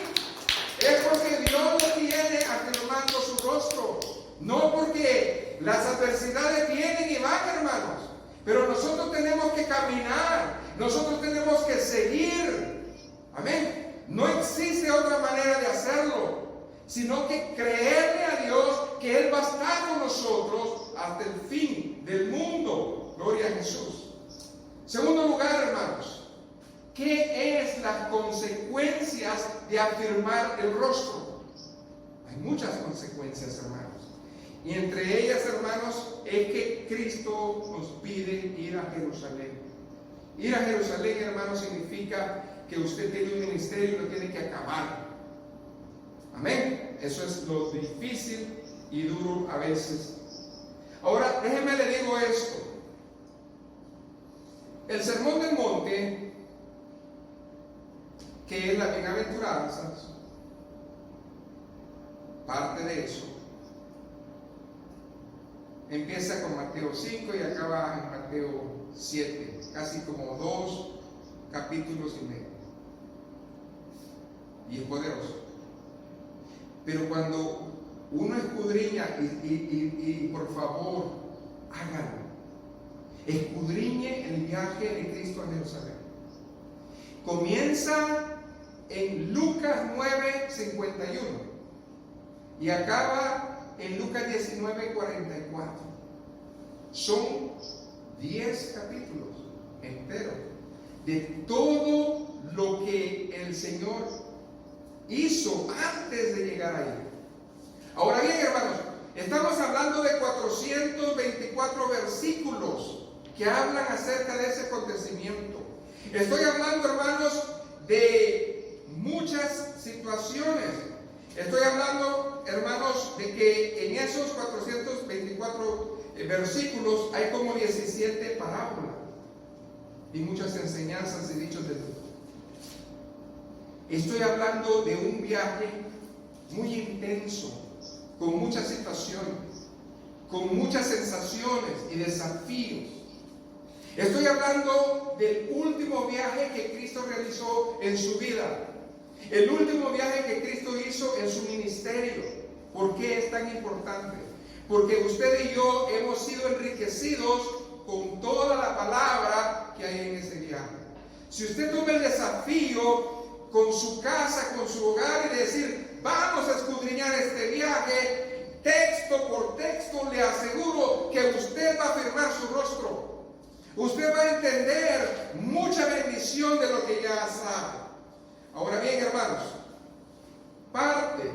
es porque Dios lo tiene afirmando su rostro. No porque las adversidades vienen y van, hermanos. Pero nosotros tenemos que caminar. Nosotros tenemos que seguir. Amén. No existe otra manera de hacerlo, sino que creerle a Dios que Él va a estar con nosotros hasta el fin del mundo. Gloria a Jesús. Segundo lugar, hermanos, ¿qué es las consecuencias de afirmar el rostro? Hay muchas consecuencias, hermanos. Y entre ellas, hermanos, es que Cristo nos pide ir a Jerusalén. Ir a Jerusalén, hermanos, significa que usted tiene un ministerio y lo tiene que acabar. Amén. Eso es lo difícil y duro a veces. Ahora, déjeme le digo esto. El Sermón del Monte, que es la bienaventuranza, parte de eso, empieza con Mateo 5 y acaba en Mateo 7, casi como 2 capítulos y medio. Y es poderoso. Pero cuando uno escudriña, y por favor, háganlo. Escudriñe el viaje de Cristo a Jerusalén. Comienza en Lucas 9:51 y acaba en Lucas 19:44. Son 10 capítulos enteros de todo lo que el Señor hizo antes de llegar ahí. Ahora bien, hermanos, estamos hablando de 424 versículos que hablan acerca de ese acontecimiento. Estoy hablando, hermanos, de muchas situaciones. Estoy hablando, hermanos, de que en esos 424 versículos hay como 17 parábolas y muchas enseñanzas y dichos de Dios. Estoy hablando de un viaje muy intenso, con muchas situaciones, con muchas sensaciones y desafíos. Estoy hablando del último viaje que Cristo realizó en su vida, el último viaje que Cristo hizo en su ministerio. ¿Por qué es tan importante? Porque usted y yo hemos sido enriquecidos con toda la palabra que hay en ese viaje. Si usted toma el desafío con su casa, con su hogar, y decir, vamos a escudriñar este viaje, texto por texto, le aseguro que usted va a afirmar su rostro. Usted va a entender mucha bendición de lo que ya sabe. Ahora bien, hermanos, parte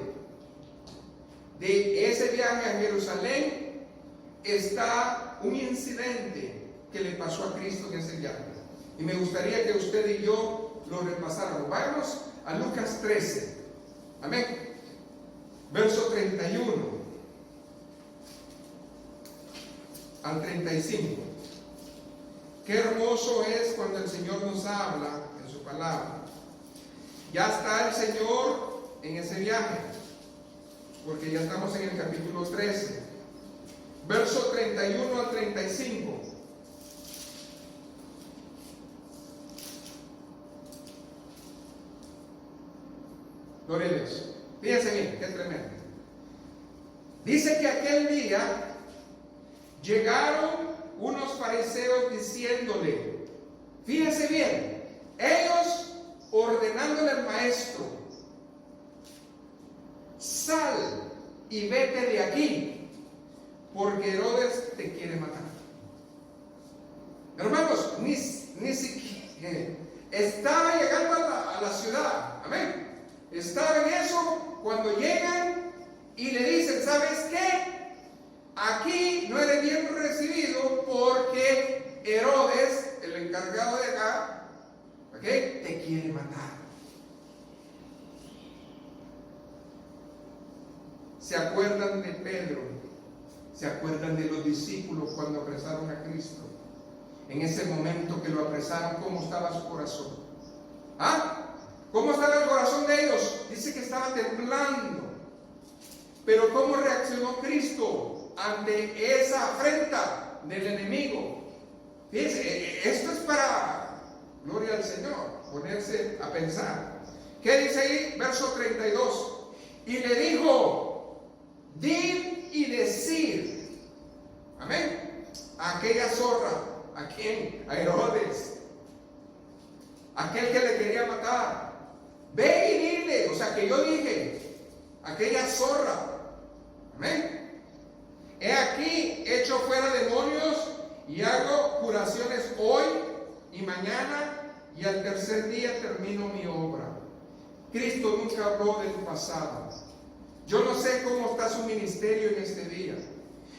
de ese viaje a Jerusalén está un incidente que le pasó a Cristo en ese viaje. Y me gustaría que usted y yo lo repasáramos. Vayamos a Lucas 13. Amén. Verso 31 al 35. Qué hermoso es cuando el Señor nos habla en su palabra. Ya está el Señor en ese viaje, porque ya estamos en el capítulo 13, verso 31 al 35. Gloria a Dios. Fíjense bien, qué tremendo. Dice que aquel día llegaron unos fariseos diciéndole, fíjense bien, ellos ordenándole al maestro, sal y vete de aquí, porque Herodes te quiere matar. Hermanos, ni siquiera estaba llegando a la ciudad, amén. Estaba en eso cuando llegan y le dicen, ¿sabes qué? Aquí no eres bien recibido porque Herodes, el encargado de acá, ¿okay?, te quiere matar. ¿Se acuerdan de Pedro? ¿Se acuerdan de los discípulos cuando apresaron a Cristo? En ese momento que lo apresaron, ¿cómo estaba su corazón? ¿Ah? ¿Cómo estaba el corazón de ellos? Dice que estaba temblando. Pero ¿cómo reaccionó Cristo ante esa afrenta del enemigo? Fíjense, esto es para, gloria al Señor, ponerse a pensar. ¿Qué dice ahí? Verso 32. Y le dijo, dir y decir, amén, a aquella zorra, ¿a quién? A Herodes, aquel que le quería matar. Ve y dile, o sea que yo dije, aquella zorra, amén, He aquí, echo fuera demonios y hago curaciones hoy y mañana, y al tercer día termino mi obra. Cristo nunca habló del pasado. Yo no sé cómo está su ministerio en este día,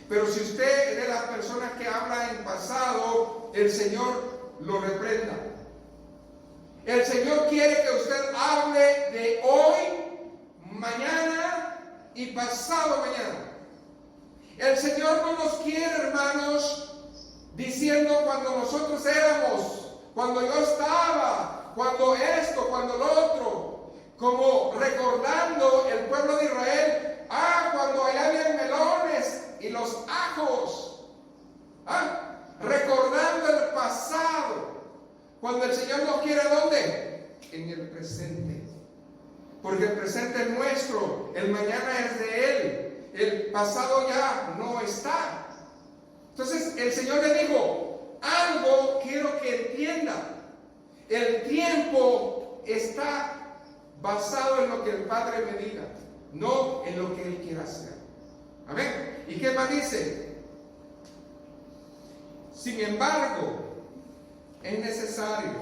pero si usted es de las personas que habla en pasado, el Señor lo reprenda. El Señor quiere que usted hable de hoy, mañana y pasado mañana. El Señor no nos quiere, hermanos, diciendo cuando nosotros éramos, cuando yo estaba, cuando esto, cuando lo otro, como recordando el pueblo de Israel, cuando allá habían melones y los ajos, recordando el pasado, cuando el Señor nos quiere, ¿dónde? En el presente, porque el presente es nuestro, el mañana es de Él, el pasado ya no está. Entonces el Señor le dijo, algo quiero que entienda, el tiempo está basado en lo que el Padre me diga, no en lo que Él quiera hacer. Amén. ¿Y qué más dice? Sin embargo, es necesario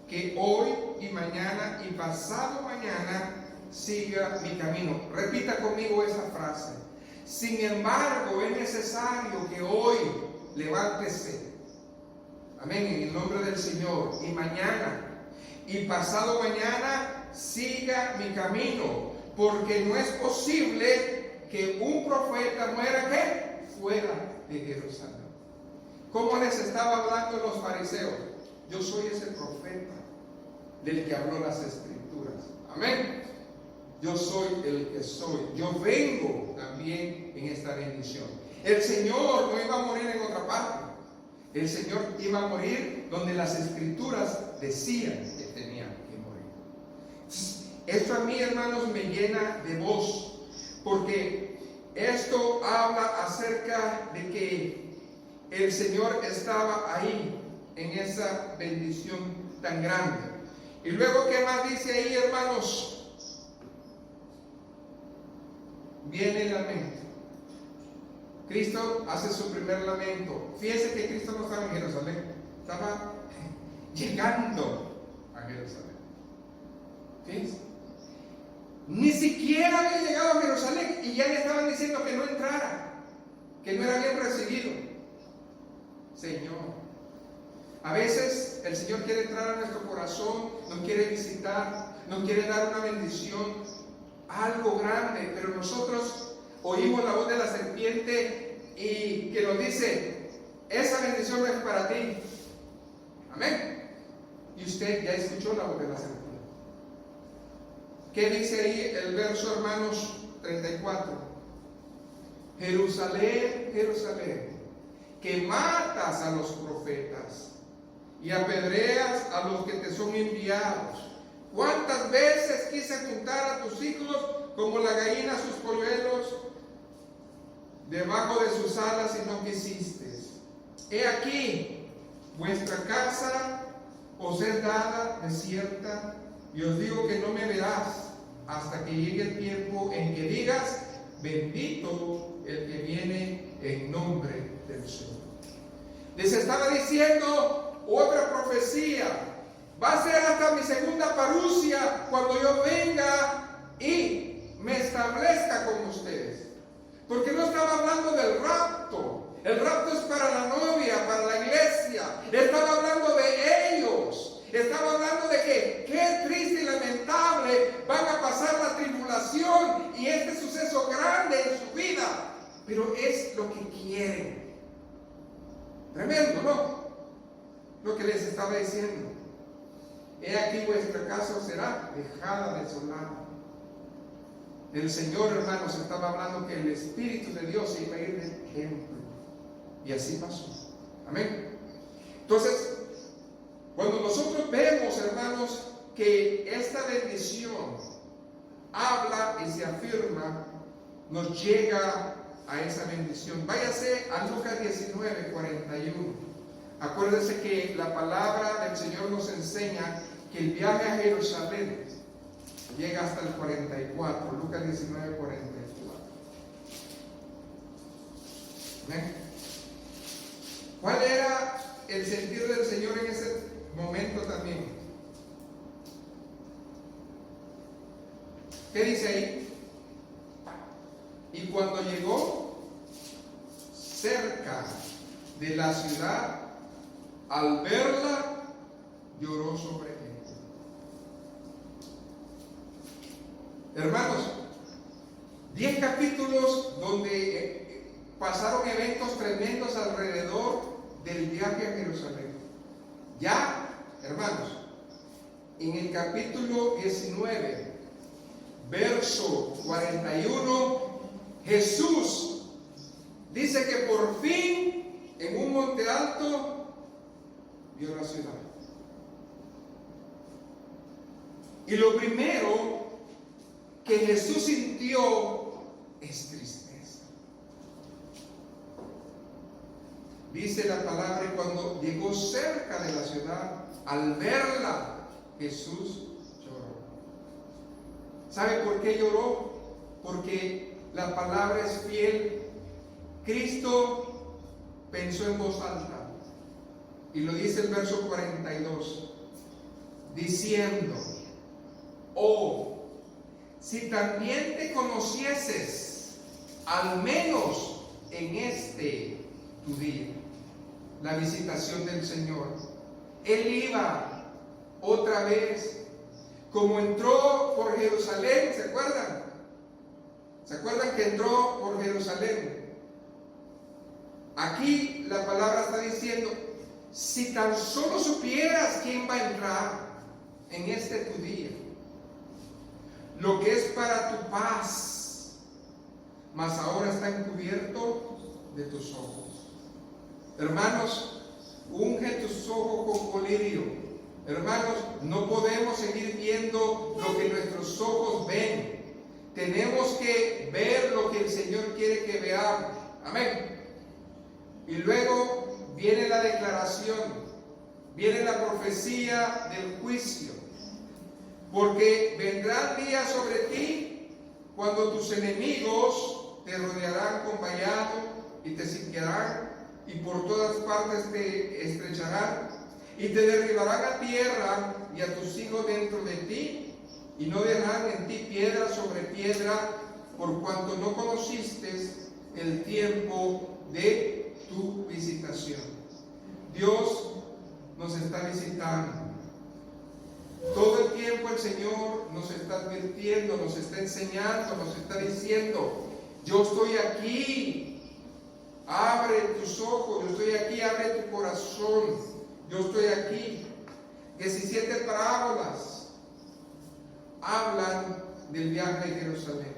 que hoy y mañana y pasado mañana siga mi camino. Repita conmigo esa frase. Sin embargo, es necesario que hoy levántese. Amén. En el nombre del Señor. Y mañana y pasado mañana siga mi camino. Porque no es posible que un profeta muera ¿qué? Fuera de Jerusalén. ¿Cómo les estaba hablando los fariseos? Yo soy ese profeta del que habló las Escrituras. Amén. Yo soy el que soy. Yo vengo también en esta bendición. El Señor no iba a morir en otra parte. El Señor iba a morir donde las Escrituras decían que tenía que morir. Esto a mí, hermanos, me llena de voz, porque esto habla acerca de que el Señor estaba ahí en esa bendición tan grande. Y luego, ¿qué más dice ahí, hermanos? Viene el lamento. Cristo hace su primer lamento. Fíjense que Cristo no estaba en Jerusalén, estaba llegando a Jerusalén. Fíjense. Ni siquiera había llegado a Jerusalén y ya le estaban diciendo que no entrara, que no era bien recibido. Señor, a veces el Señor quiere entrar a nuestro corazón, nos quiere visitar, nos quiere dar una bendición, algo grande, pero nosotros oímos la voz de la serpiente y que nos dice, esa bendición no es para ti. Amén. Y usted ya escuchó la voz de la serpiente. ¿Qué dice ahí el verso, hermanos, 34? Jerusalén, Jerusalén, que matas a los profetas y apedreas a los que te son enviados. ¿Cuántas veces quise juntar a tus hijos como la gallina sus polluelos debajo de sus alas y no quisiste? He aquí, vuestra casa os es dada desierta, y os digo que no me verás hasta que llegue el tiempo en que digas, bendito el que viene en nombre del Señor. Les estaba diciendo otra profecía. Va a ser hasta mi segunda parusia cuando yo venga y me establezca con ustedes. Porque no estaba hablando del rapto. El rapto es para la novia, para la iglesia. Estaba hablando de ellos. Estaba hablando de que qué triste y lamentable van a pasar la tribulación y este suceso grande en su vida. Pero es lo que quieren. Tremendo, ¿no? Lo que les estaba diciendo. He aquí vuestra casa será dejada desolada. El Señor, hermanos, estaba hablando que el Espíritu de Dios iba a ir del templo. Y así pasó. Amén. Entonces, cuando nosotros vemos, hermanos, que esta bendición habla y se afirma, nos llega a esa bendición. Váyase a Lucas 19, 41. Acuérdense que la palabra del Señor nos enseña que el viaje a Jerusalén llega hasta el 44. Lucas 19, 44. ¿Amén? ¿Cuál era el sentido del Señor en ese momento también? ¿Qué dice ahí? Y cuando llegó cerca de la ciudad, al verla, lloró sobre ella. Hermanos, 10 capítulos donde pasaron eventos tremendos alrededor del viaje a Jerusalén. Ya, hermanos, en el capítulo 19, verso 41, Jesús dice que por fin en un monte alto vio la ciudad. Y lo primero que Jesús sintió es tristeza. Dice la palabra, y cuando llegó cerca de la ciudad, al verla, Jesús lloró. ¿Sabe por qué lloró? Porque la palabra es fiel. Cristo pensó en voz alta, y lo dice el verso 42, diciendo: oh, si también te conocieses, al menos en este tu día, la visitación del Señor. Él iba otra vez, como entró por Jerusalén, ¿se acuerdan? ¿Se acuerdan que entró por Jerusalén? Aquí la palabra está diciendo: si tan solo supieras quién va a entrar en este tu día, lo que es para tu paz, mas ahora está encubierto de tus ojos. Hermanos, unge tus ojos con colirio. Hermanos, no podemos seguir viendo lo que nuestros ojos ven. Tenemos que ver lo que el Señor quiere que veamos. Amén. Y luego viene la declaración, viene la profecía del juicio. Porque vendrán días sobre ti cuando tus enemigos te rodearán con vallado y te sitiarán, y por todas partes te estrecharán y te derribarán a tierra y a tus hijos dentro de ti, y no dejarán en ti piedra sobre piedra, por cuanto no conociste el tiempo de tu visitación. Dios nos está visitando. Todo el tiempo el Señor nos está advirtiendo, nos está enseñando, nos está diciendo: yo estoy aquí, abre tus ojos, yo estoy aquí, abre tu corazón, yo estoy aquí. 17 parábolas hablan del viaje de Jerusalén.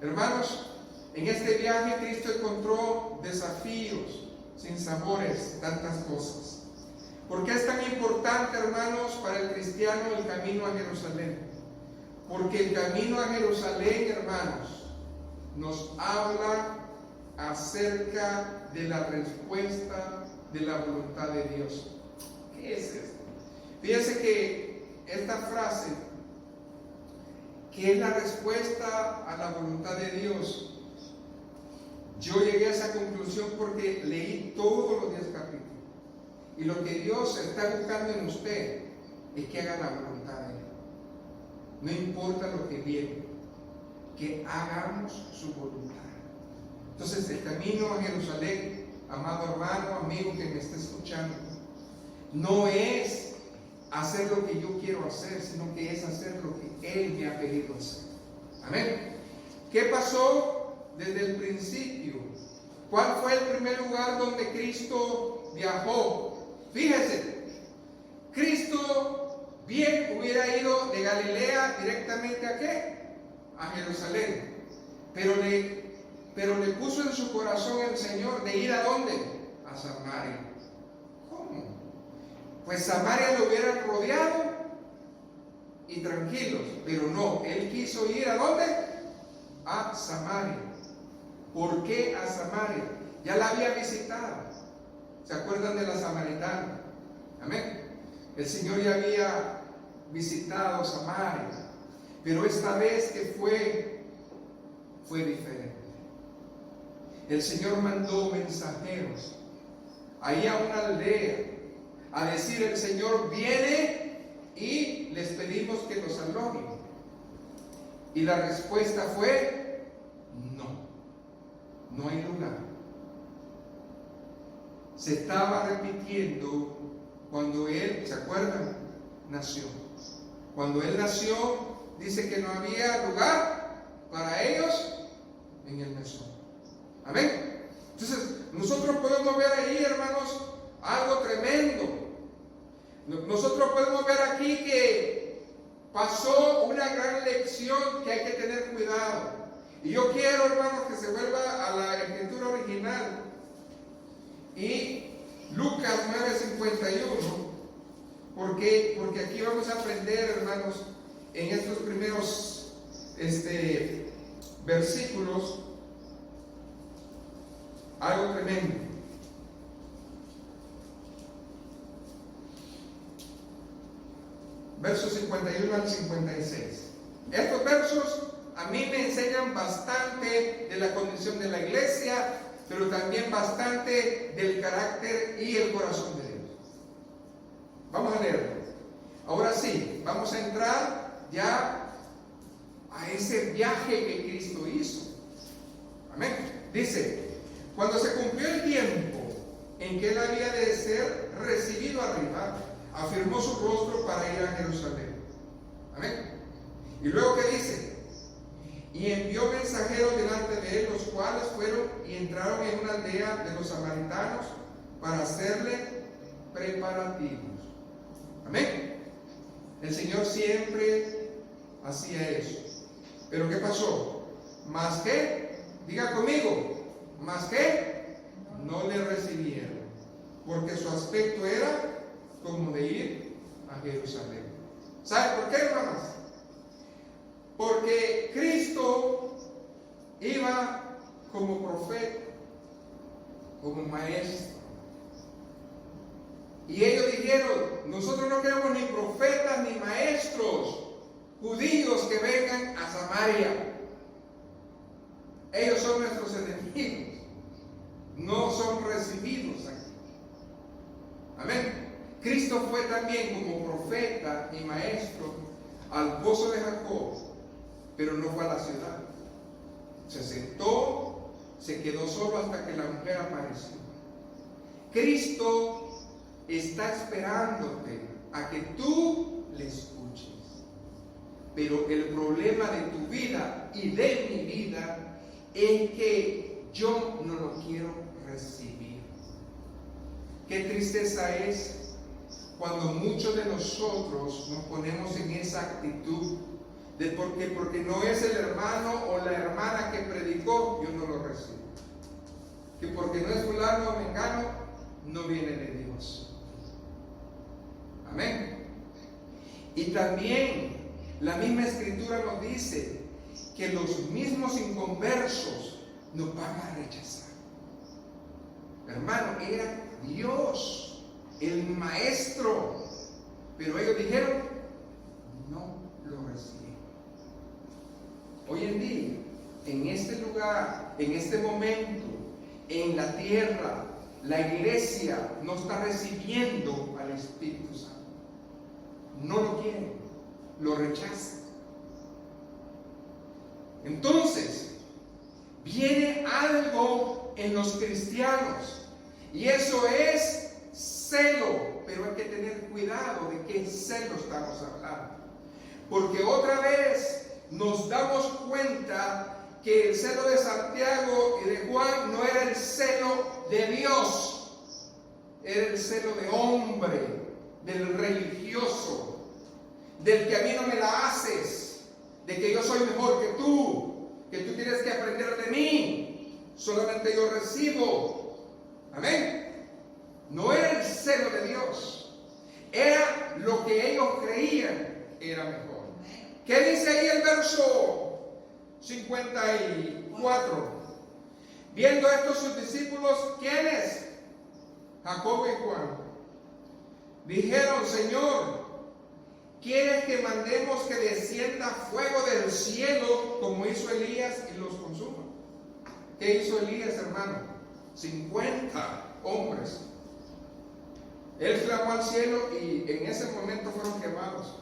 Hermanos, en este viaje Cristo encontró desafíos, sinsabores, tantas cosas. ¿Por qué es tan importante, hermanos, para el cristiano el camino a Jerusalén? Porque el camino a Jerusalén, hermanos, nos habla acerca de la respuesta de la voluntad de Dios. ¿Qué es esto? Fíjense que esta frase, que es la respuesta a la voluntad de Dios, yo llegué a esa conclusión porque leí todos los 10 capítulos. Y lo que Dios está buscando en usted es que haga la voluntad de Él. No importa lo que viene, que hagamos su voluntad. Entonces, el camino a Jerusalén, amado hermano, amigo que me está escuchando, no es hacer lo que yo quiero hacer, sino que es hacer lo que Él me ha pedido hacer. Amén. ¿Qué pasó desde el principio? ¿Cuál fue el primer lugar donde Cristo viajó? Fíjese, Cristo bien hubiera ido de Galilea directamente ¿a qué? A Jerusalén. Pero le puso en su corazón el Señor de ir ¿a dónde? A Samaria. ¿Cómo? Pues Samaria lo hubiera rodeado y tranquilos, pero no, Él quiso ir ¿a dónde? A Samaria. ¿Por qué a Samaria? Ya la había visitado. ¿Se acuerdan de la samaritana? Amén. El Señor ya había visitado Samaria, pero esta vez que fue diferente. el Señor mandó mensajeros ahí a una aldea a decir: el Señor viene y les pedimos que nos alojen. Y la respuesta fue: no hay lugar. Se estaba repitiendo cuando Él, ¿se acuerdan? Nació. Cuando Él nació, dice que no había lugar para ellos en el mesón. Amén. Entonces, nosotros podemos ver ahí, hermanos, algo tremendo. Nosotros podemos ver aquí que pasó una gran lección que hay que tener cuidado. Y yo quiero, hermanos, que se vuelva a la escritura original. Y Lucas 9:51, porque aquí vamos a aprender, hermanos, en estos primeros versículos, algo tremendo. Versos 51 al 56. Estos versos a mí me enseñan bastante de la condición de la iglesia, pero también bastante del carácter y el corazón de Dios. Vamos a leerlo. Ahora sí, vamos a entrar ya a ese viaje que Cristo hizo. Amén. Dice: cuando se cumplió el tiempo en que Él había de ser recibido arriba, afirmó su rostro para ir a Jerusalén. Amén. Y luego, ¿qué dice? Y envió mensajeros delante de Él, los cuales fueron y entraron en una aldea de los samaritanos para hacerle preparativos. Amén. El Señor siempre hacía eso. Pero ¿qué pasó? Más que, diga conmigo, más que no le recibieron, porque su aspecto era como de ir a Jerusalén. ¿Sabe por qué, hermanos? Porque Cristo iba como profeta, como maestro. Y ellos dijeron: nosotros no queremos ni profetas ni maestros judíos que vengan a Samaria. Ellos son nuestros enemigos. No son recibidos aquí. Amén. Cristo fue también como profeta y maestro al pozo de Jacob, pero no fue a la ciudad. Se sentó, se quedó solo hasta que la mujer apareció. Cristo está esperándote a que tú le escuches. Pero el problema de tu vida y de mi vida es que yo no lo quiero recibir. Qué tristeza es cuando muchos de nosotros nos ponemos en esa actitud de porque no es el hermano o la hermana que predicó, yo no lo recibo. Que porque no es fulano o mengano, no viene de Dios. Amén. Y también la misma escritura nos dice que los mismos inconversos nos van a rechazar. Hermano, era Dios, el maestro, pero ellos dijeron: no lo recibimos. Hoy en día, en este lugar, en este momento, en la tierra, la iglesia no está recibiendo al Espíritu Santo. No lo quieren, lo rechazan. Entonces, viene algo en los cristianos, y eso es celo. Pero hay que tener cuidado de qué celo estamos hablando, porque otra vez nos damos cuenta que el celo de Santiago y de Juan no era el celo de Dios, era el celo de hombre, del religioso, del que a mí no me la haces, de que yo soy mejor que tú tienes que aprender de mí, solamente yo recibo. Amén. No era el celo de Dios, era lo que ellos creían era mejor. ¿Qué dice ahí el verso 54? Viendo estos sus discípulos, ¿quiénes? Jacobo y Juan. Dijeron: Señor, ¿quieres que mandemos que descienda fuego del cielo como hizo Elías y los consuma? ¿Qué hizo Elías, hermano? 50 hombres. Él clamó al cielo y en ese momento fueron quemados.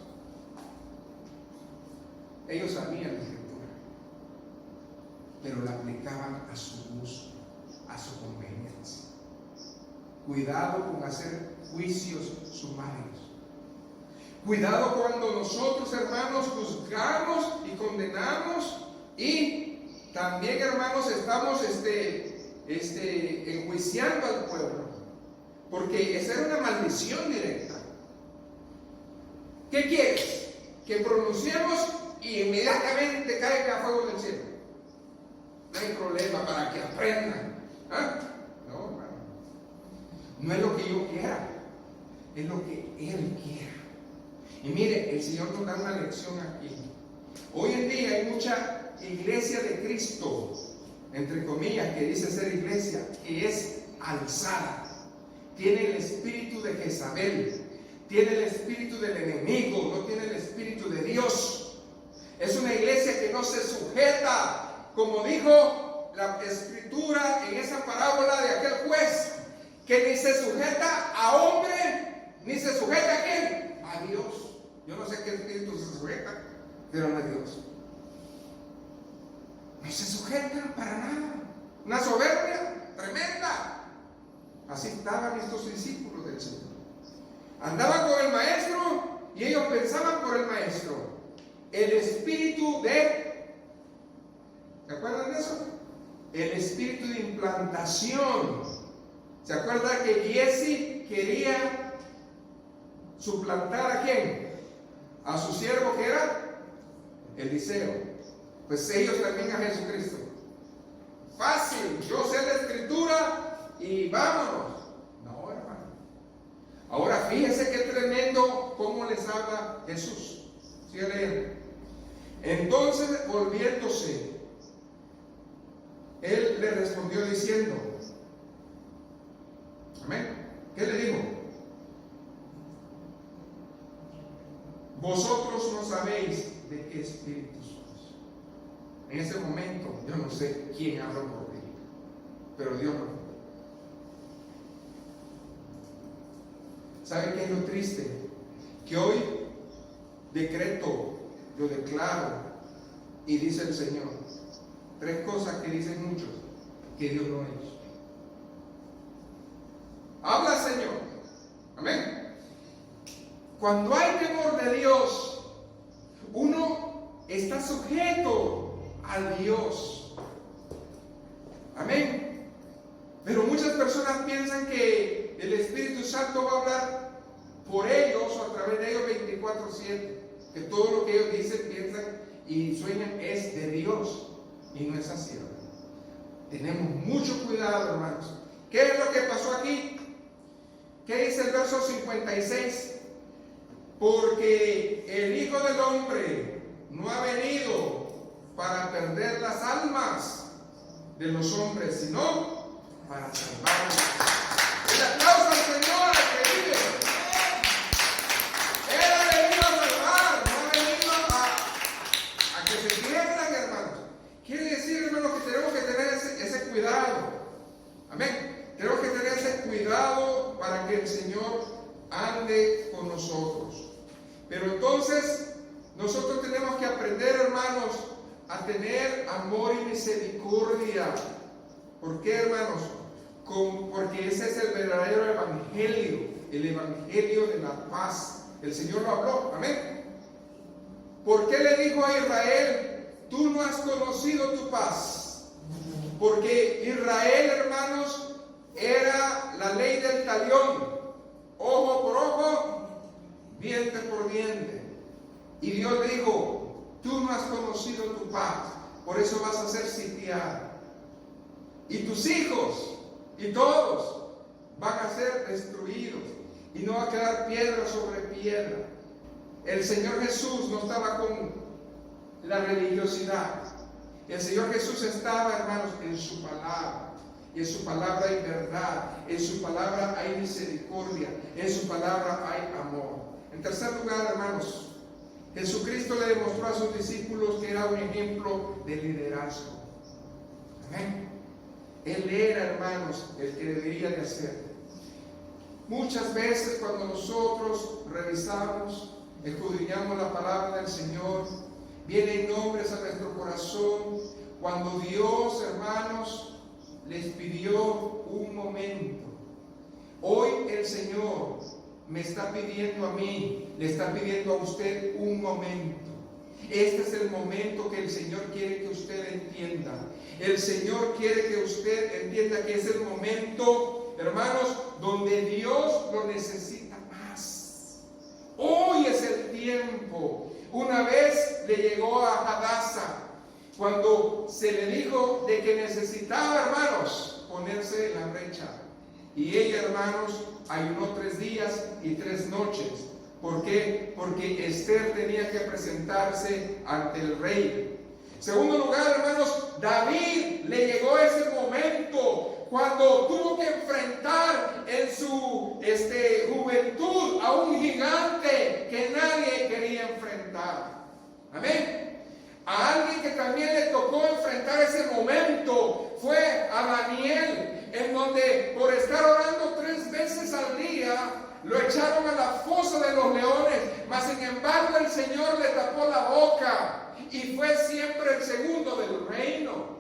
Ellos sabían la escritura, pero la aplicaban a su gusto, a su conveniencia. Cuidado con hacer juicios sumarios. Cuidado cuando nosotros, hermanos, juzgamos y condenamos y también, hermanos, estamos enjuiciando al pueblo, porque esa era una maldición directa. ¿Qué quieres? Que pronunciemos y inmediatamente caiga fuego del cielo. No hay problema, para que aprendan. ¿Ah? No, hermano. No es lo que yo quiera, es lo que Él quiera. Y mire, el Señor nos da una lección aquí. Hoy en día hay mucha iglesia de Cristo, entre comillas, que dice ser iglesia, que es alzada. Tiene el espíritu de Jezabel, tiene el espíritu del enemigo, no tiene el espíritu de Dios. Es una iglesia que no se sujeta, como dijo la escritura en esa parábola de aquel juez, que ni se sujeta a hombre, ni se sujeta a quién, a Dios. Yo no sé qué espíritu se sujeta, pero no a Dios. No se sujeta para nada. Una soberbia tremenda. Así estaban estos discípulos del Señor. Andaban con el maestro y ellos pensaban por el maestro. El espíritu de, ¿se acuerdan de eso? El espíritu de implantación. ¿Se acuerdan que Giesi quería suplantar a quién? A su siervo, que era Eliseo. Pues ellos también a Jesucristo. Fácil, yo sé la escritura y vámonos. No, hermano. Ahora fíjese qué tremendo cómo les habla Jesús. Sigue leyendo. Entonces, volviéndose, Él le respondió diciendo, amén. ¿Qué le dijo? Vosotros no sabéis de qué espíritu sois. En ese momento yo no sé quién habló por mí, pero Dios lo. ¿Sabe qué es lo triste? Que hoy decreto, yo declaro, y dice el Señor, 3 cosas que dicen muchos, que Dios no ha hecho. Habla, Señor. Amén. Cuando hay temor de Dios, uno está sujeto a Dios. Amén. Pero muchas personas piensan que el Espíritu Santo va a hablar por ellos o a través de ellos 24/7. Que todo lo que ellos dicen, piensan y sueñan es de Dios. Y no es así, hermano. Tenemos mucho cuidado, hermanos. ¿Qué es lo que pasó aquí? ¿Qué dice el verso 56? Porque el Hijo del Hombre no ha venido para perder las almas de los hombres, sino para salvarlas. El aplauso al Señor que vive. Él ha venido a salvar, no ha venido a que se pierdan, hermanos. Quiere decir, hermanos, que tenemos que tener ese cuidado. Amén. Tenemos que tener ese cuidado para que el Señor ande con nosotros. Pero entonces nosotros tenemos que aprender, hermanos, a tener amor y misericordia. ¿Por qué, hermanos? Porque ese es el verdadero evangelio, el evangelio de la paz. El Señor lo habló, amén. ¿Por qué le dijo a Israel, tú no has conocido tu paz? Porque Israel, hermanos, era la ley del talión, ojo por ojo, diente por diente. Y Dios le dijo, tú no has conocido tu paz, por eso vas a ser sitiado. Y tus hijos y todos van a ser destruidos y no va a quedar piedra sobre piedra. El Señor Jesús no estaba con la religiosidad. El Señor Jesús estaba, hermanos, en su palabra. Y en su palabra hay verdad, en su palabra hay misericordia, en su palabra hay amor. En tercer lugar, hermanos, Jesucristo le demostró a sus discípulos que era un ejemplo de liderazgo. Amén. Él era, hermanos, el que debería de hacer. Muchas veces cuando nosotros revisamos, escudriñamos la palabra del Señor, vienen nombres a nuestro corazón. Cuando Dios, hermanos, les pidió un momento. Hoy el Señor me está pidiendo a mí, le está pidiendo a usted un momento. Este es el momento que el Señor quiere que usted entienda. El Señor quiere que usted entienda que es el momento, hermanos, donde Dios lo necesita más. Hoy es el tiempo. Una vez le llegó a Hadassah, cuando se le dijo de que necesitaba, hermanos, ponerse en la brecha. Y ella, hermanos, ayunó 3 días y 3 noches. ¿Por qué? Porque Esther tenía que presentarse ante el rey. Segundo lugar, hermanos, David le llegó ese momento cuando tuvo que enfrentar en su juventud a un gigante que nadie quería enfrentar. Amén. A alguien que también le tocó enfrentar ese momento fue a Daniel, en donde por estar orando 3 veces al día lo echaron a la fosa de los leones, mas sin embargo el Señor le tapó la boca y fue siempre el segundo del reino.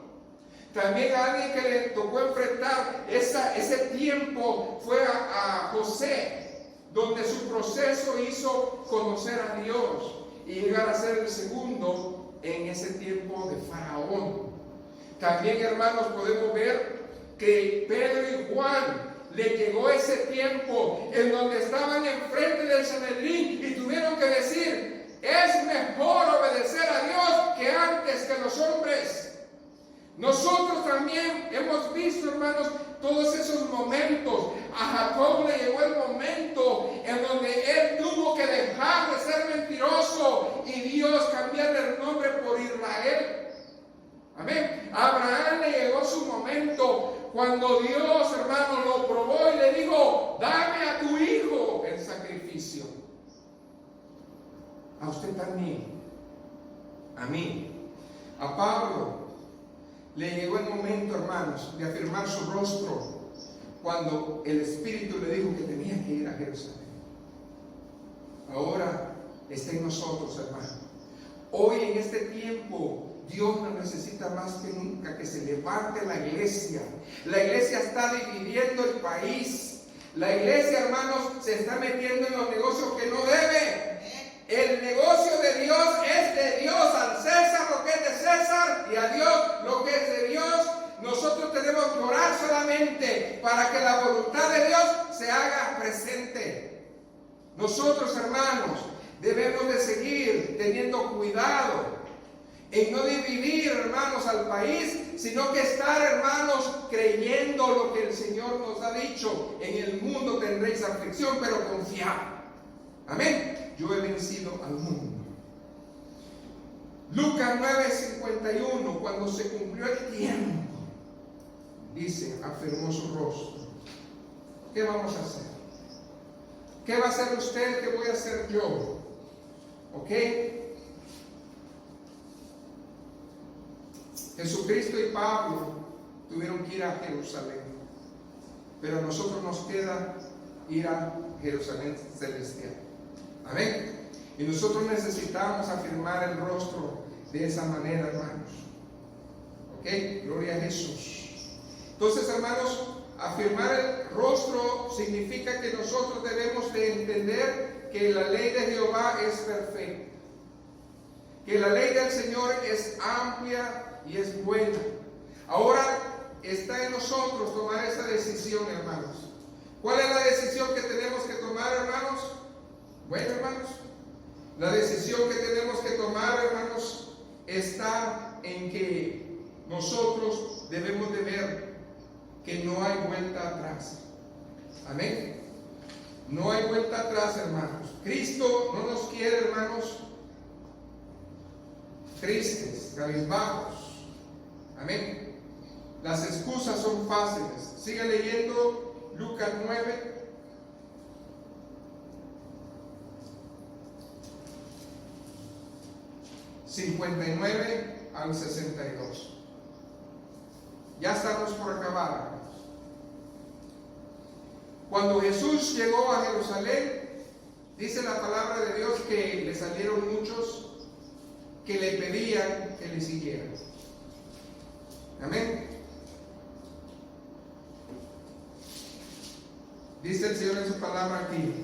También a alguien que le tocó enfrentar ese tiempo fue a José, donde su proceso hizo conocer a Dios y llegar a ser el segundo en ese tiempo de Faraón. También, hermanos, podemos ver que Pedro y Juan le llegó ese tiempo en donde estaban enfrente del Sanedrín y tuvieron que decir: es mejor obedecer a Dios que antes que los hombres. Nosotros también hemos visto, hermanos, todos esos momentos. A Jacob le llegó el momento en donde él tuvo que dejar de ser mentiroso y Dios cambiarle el nombre por Israel. Amén. A Abraham le llegó su momento cuando Dios, hermano, lo probó y le dijo: dame a tu hijo en sacrificio. A usted también, a mí, a Pablo le llegó el momento, hermanos, de afirmar su rostro cuando el Espíritu le dijo que tenía que ir a Jerusalén. Ahora está en nosotros, hermano. Hoy en este tiempo Dios nos necesita más que nunca que se levante la iglesia. La iglesia está dividiendo el país. La iglesia, hermanos, se está metiendo en los negocios que no debe. El negocio de Dios es de Dios. Al César lo que es de César y a Dios lo que es de Dios. Nosotros tenemos que orar solamente para que la voluntad de Dios se haga presente. Nosotros, hermanos, debemos de seguir teniendo cuidado en no dividir, hermanos, al país, sino que estar, hermanos, creyendo lo que el Señor nos ha dicho. En el mundo tendréis aflicción, pero confiad. Amén. Yo he vencido al mundo. Lucas 9:51, cuando se cumplió el tiempo, dice, afirmó su rostro. ¿Qué vamos a hacer? ¿Qué va a hacer usted? ¿Qué voy a hacer yo? ¿Ok? Jesucristo y Pablo tuvieron que ir a Jerusalén, pero a nosotros nos queda ir a Jerusalén celestial. Amén. Y nosotros necesitamos afirmar el rostro de esa manera, hermanos. ¿Ok? Gloria a Jesús. Entonces, hermanos, afirmar el rostro significa que nosotros debemos de entender que la ley de Jehová es perfecta, que la ley del Señor es amplia y es buena. Ahora está en nosotros tomar esa decisión, hermanos. ¿Cuál es la decisión que tenemos que tomar, hermanos? Bueno, hermanos, la decisión que tenemos que tomar, hermanos, está en que nosotros debemos de ver que no hay vuelta atrás. Amén. No hay vuelta atrás, hermanos. Cristo no nos quiere, hermanos, tristes, cabizbajos. Amén. Las excusas son fáciles. Sigue leyendo Lucas 9. ...59 al 62. Ya estamos por acabar, hermanos. Cuando Jesús llegó a Jerusalén, dice la palabra de Dios que le salieron muchos que le pedían que le siguieran. Amén. Dice el Señor en su palabra aquí,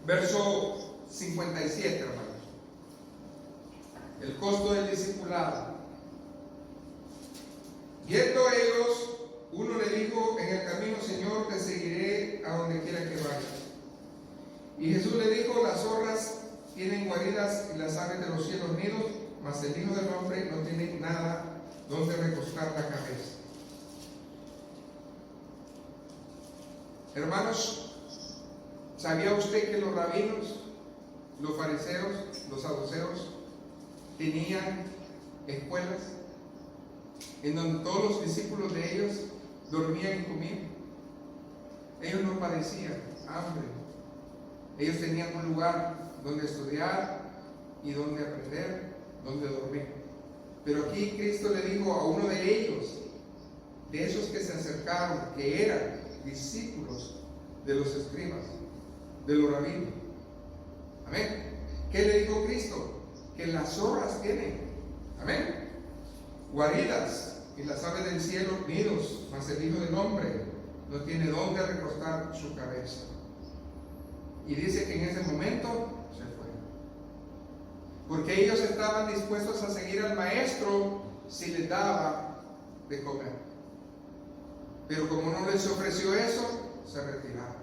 verso 57, hermanos. El costo del discipulado. Viendo ellos, uno le dijo en el camino: Señor, te seguiré a donde quiera que vayas. Y Jesús le dijo: las zorras tienen guaridas y las aves de los cielos nidos, mas el Hijo del Hombre no tiene nada donde recostar la cabeza. Hermanos, ¿sabía usted que los rabinos, los fariseos, los saduceos tenían escuelas en donde todos los discípulos de ellos dormían y comían? Ellos no padecían hambre. Ellos tenían un lugar donde estudiar y donde aprender, donde dormir. Pero aquí Cristo le dijo a uno de ellos, de esos que se acercaron, que eran discípulos de los escribas, de los rabinos. Amén. ¿Qué le dijo Cristo? Que las zorras tienen, amén, guaridas, y las aves del cielo nidos, mas el Hijo del Hombre no tiene dónde recostar su cabeza. Y dice que en ese momento se fue, porque ellos estaban dispuestos a seguir al maestro si les daba de comer. Pero como no les ofreció eso, se retiraron.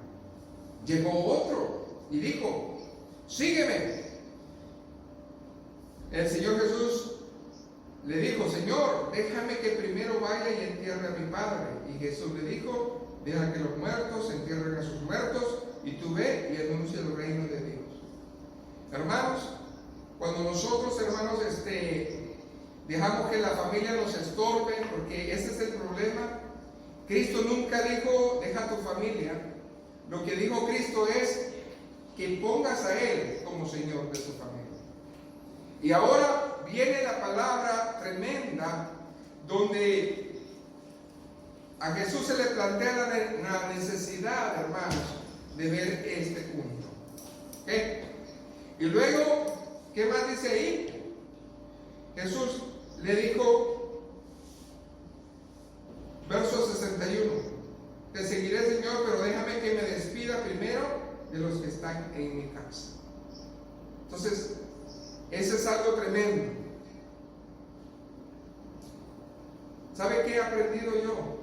Llegó otro y dijo: sígueme. El Señor Jesús le dijo: Señor, déjame que primero vaya y entierre a mi Padre. Y Jesús le dijo: deja que los muertos entierren a sus muertos, y tú ve y anuncia el reino de Dios. Hermanos, cuando nosotros, hermanos, dejamos que la familia nos estorbe, porque ese es el problema. Cristo nunca dijo: deja tu familia. Lo que dijo Cristo es que pongas a Él como Señor de tu familia. Y ahora viene la palabra tremenda donde a Jesús se le plantea la necesidad, hermanos, de ver este punto. ¿Okay? Y luego, ¿qué más dice ahí? Jesús le dijo, verso 61, te seguiré, Señor, pero déjame que me despida primero de los que están en mi casa. Entonces, eso es algo tremendo. ¿Sabe qué he aprendido yo?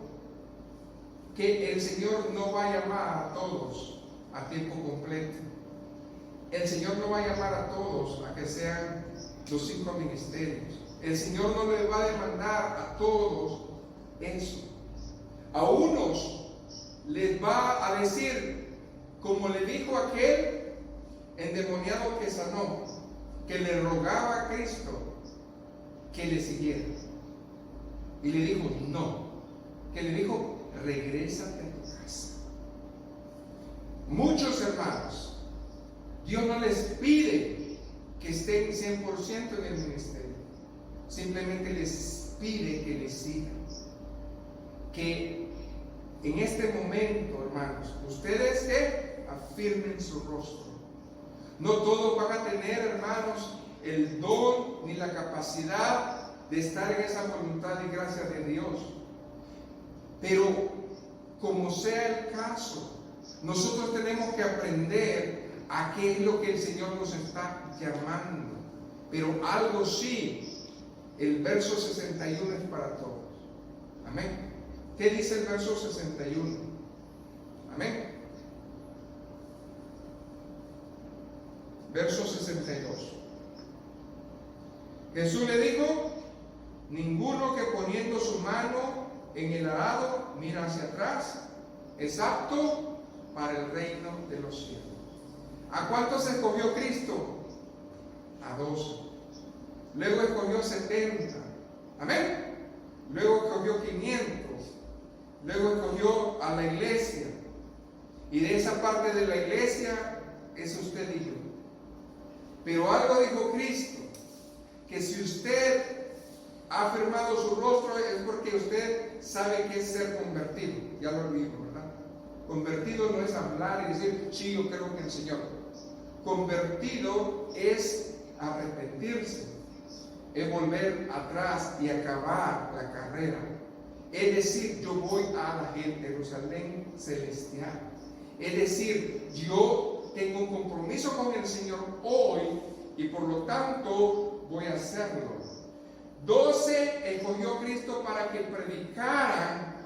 Que el Señor no va a llamar a todos a tiempo completo. El Señor no va a llamar a todos a que sean los 5 ministerios. El Señor no le va a demandar a todos eso. A unos les va a decir, como le dijo aquel endemoniado que sanó, que le rogaba a Cristo que le siguiera. Y le dijo, no. Que le dijo, regrésate a tu casa. Muchos hermanos, Dios no les pide que estén 100% en el ministerio. Simplemente les pide que le sigan. Que en este momento, hermanos, ustedes que afirmen su rostro. No todos van a tener, hermanos, el don ni la capacidad de estar en esa voluntad y gracia de Dios. Pero, como sea el caso, nosotros tenemos que aprender a qué es lo que el Señor nos está llamando. Pero algo sí, el verso 61 es para todos. Amén. ¿Qué dice el verso 61? Amén. Verso 62. Jesús le dijo, ninguno que poniendo su mano en el arado mira hacia atrás es apto para el reino de los cielos. ¿A cuántos escogió Cristo? A 12. Luego escogió 70. Amén. Luego escogió 500. Luego escogió a la iglesia. Y de esa parte de la iglesia es usted y yo. Pero algo dijo Cristo, que si usted ha afirmado su rostro, es porque usted sabe qué es ser convertido. Ya lo dijo, ¿verdad? Convertido no es hablar y decir, sí, yo creo en el Señor. Convertido es arrepentirse, es volver atrás y acabar la carrera. Es decir, yo voy a la Jerusalén celestial. Es decir, yo tengo un compromiso con el Señor hoy y por lo tanto voy a hacerlo. 12 escogió Cristo para que predicaran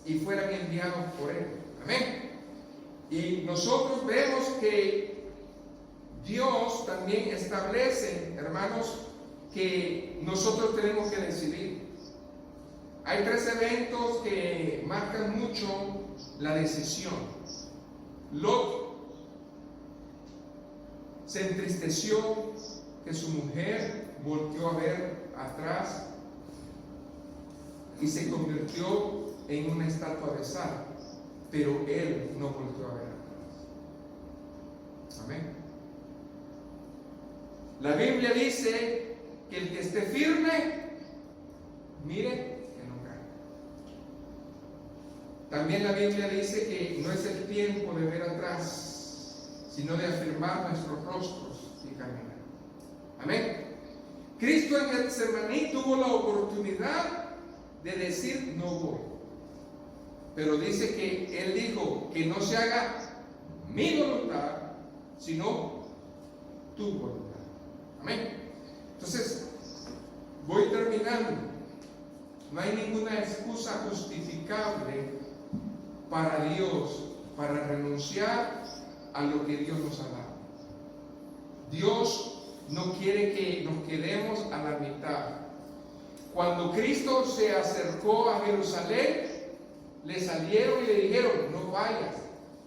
y fueran enviados por Él. Amén. Y nosotros vemos que Dios también establece, hermanos, que nosotros tenemos que decidir. Hay 3 eventos que marcan mucho la decisión. Lot se entristeció que su mujer volvió a ver atrás y se convirtió en una estatua de sal, pero él no volvió a ver atrás. Amén. La Biblia dice que el que esté firme, mire que no caiga. También la Biblia dice que no es el tiempo de ver atrás, sino de afirmar nuestros rostros y caminar. Amén. Cristo en Getsemaní tuvo la oportunidad de decir no voy, pero dice que Él dijo que no se haga mi voluntad, sino tu voluntad. Amén. Entonces, voy terminando. No hay ninguna excusa justificable para Dios para renunciar a lo que Dios nos ha dado. Dios no quiere que nos quedemos a la mitad. Cuando Cristo se acercó a Jerusalén, le salieron y le dijeron, no vayas,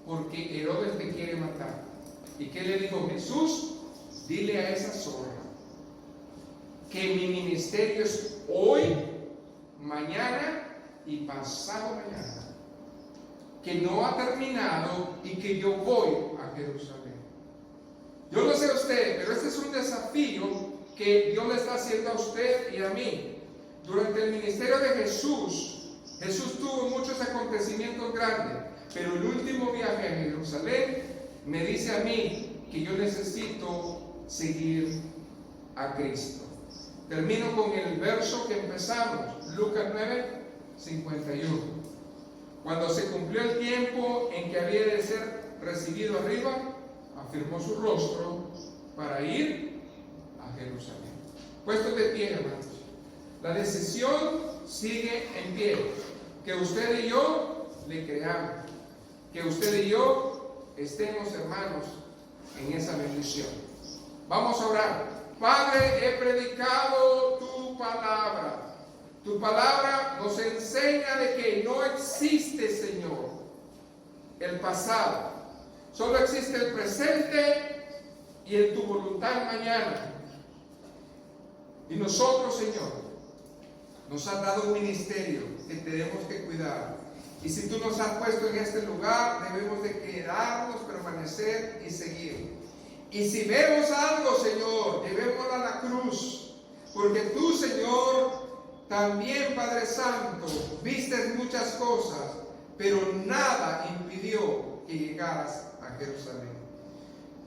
porque Herodes te quiere matar. ¿Y qué le dijo Jesús? Dile a esa zorra que mi ministerio es hoy, mañana y pasado mañana, que no ha terminado y que yo voy a Jerusalén. Yo no sé a usted, pero este es un desafío que Dios le está haciendo a usted y a mí. Durante el ministerio de Jesús, Jesús tuvo muchos acontecimientos grandes, pero el último viaje a Jerusalén me dice a mí que yo necesito seguir a Cristo. Termino con el verso que empezamos, Lucas 9:51. Cuando se cumplió el tiempo en que había de ser recibido arriba, afirmó su rostro para ir a Jerusalén. Puestos de pie, hermanos. La decisión sigue en pie. Que usted y yo le creamos. Que usted y yo estemos, hermanos, en esa bendición. Vamos a orar. Padre, he predicado tu palabra. Tu palabra nos enseña de que no existe, Señor, el pasado. Solo existe el presente y en tu voluntad mañana. Y nosotros, Señor, nos has dado un ministerio que tenemos que cuidar. Y si tú nos has puesto en este lugar, debemos de quedarnos, permanecer y seguir. Y si vemos algo, Señor, llevémoslo a la cruz. Porque tú, Señor, también, Padre Santo, vistes muchas cosas, pero nada impidió que llegaras a Jerusalén.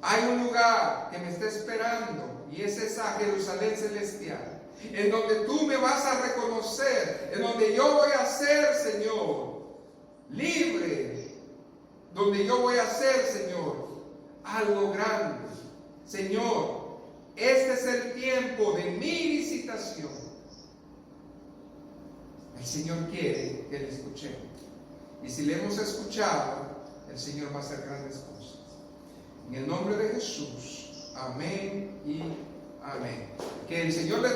Hay un lugar que me está esperando y es esa Jerusalén celestial, en donde tú me vas a reconocer, en donde yo voy a ser, Señor, libre, donde yo voy a ser, Señor, algo grande. Señor, este es el tiempo de mi visitación. El Señor quiere que le escuchemos. Y si le hemos escuchado, el Señor va a hacer grandes cosas. En el nombre de Jesús, amén y amén. Que el Señor le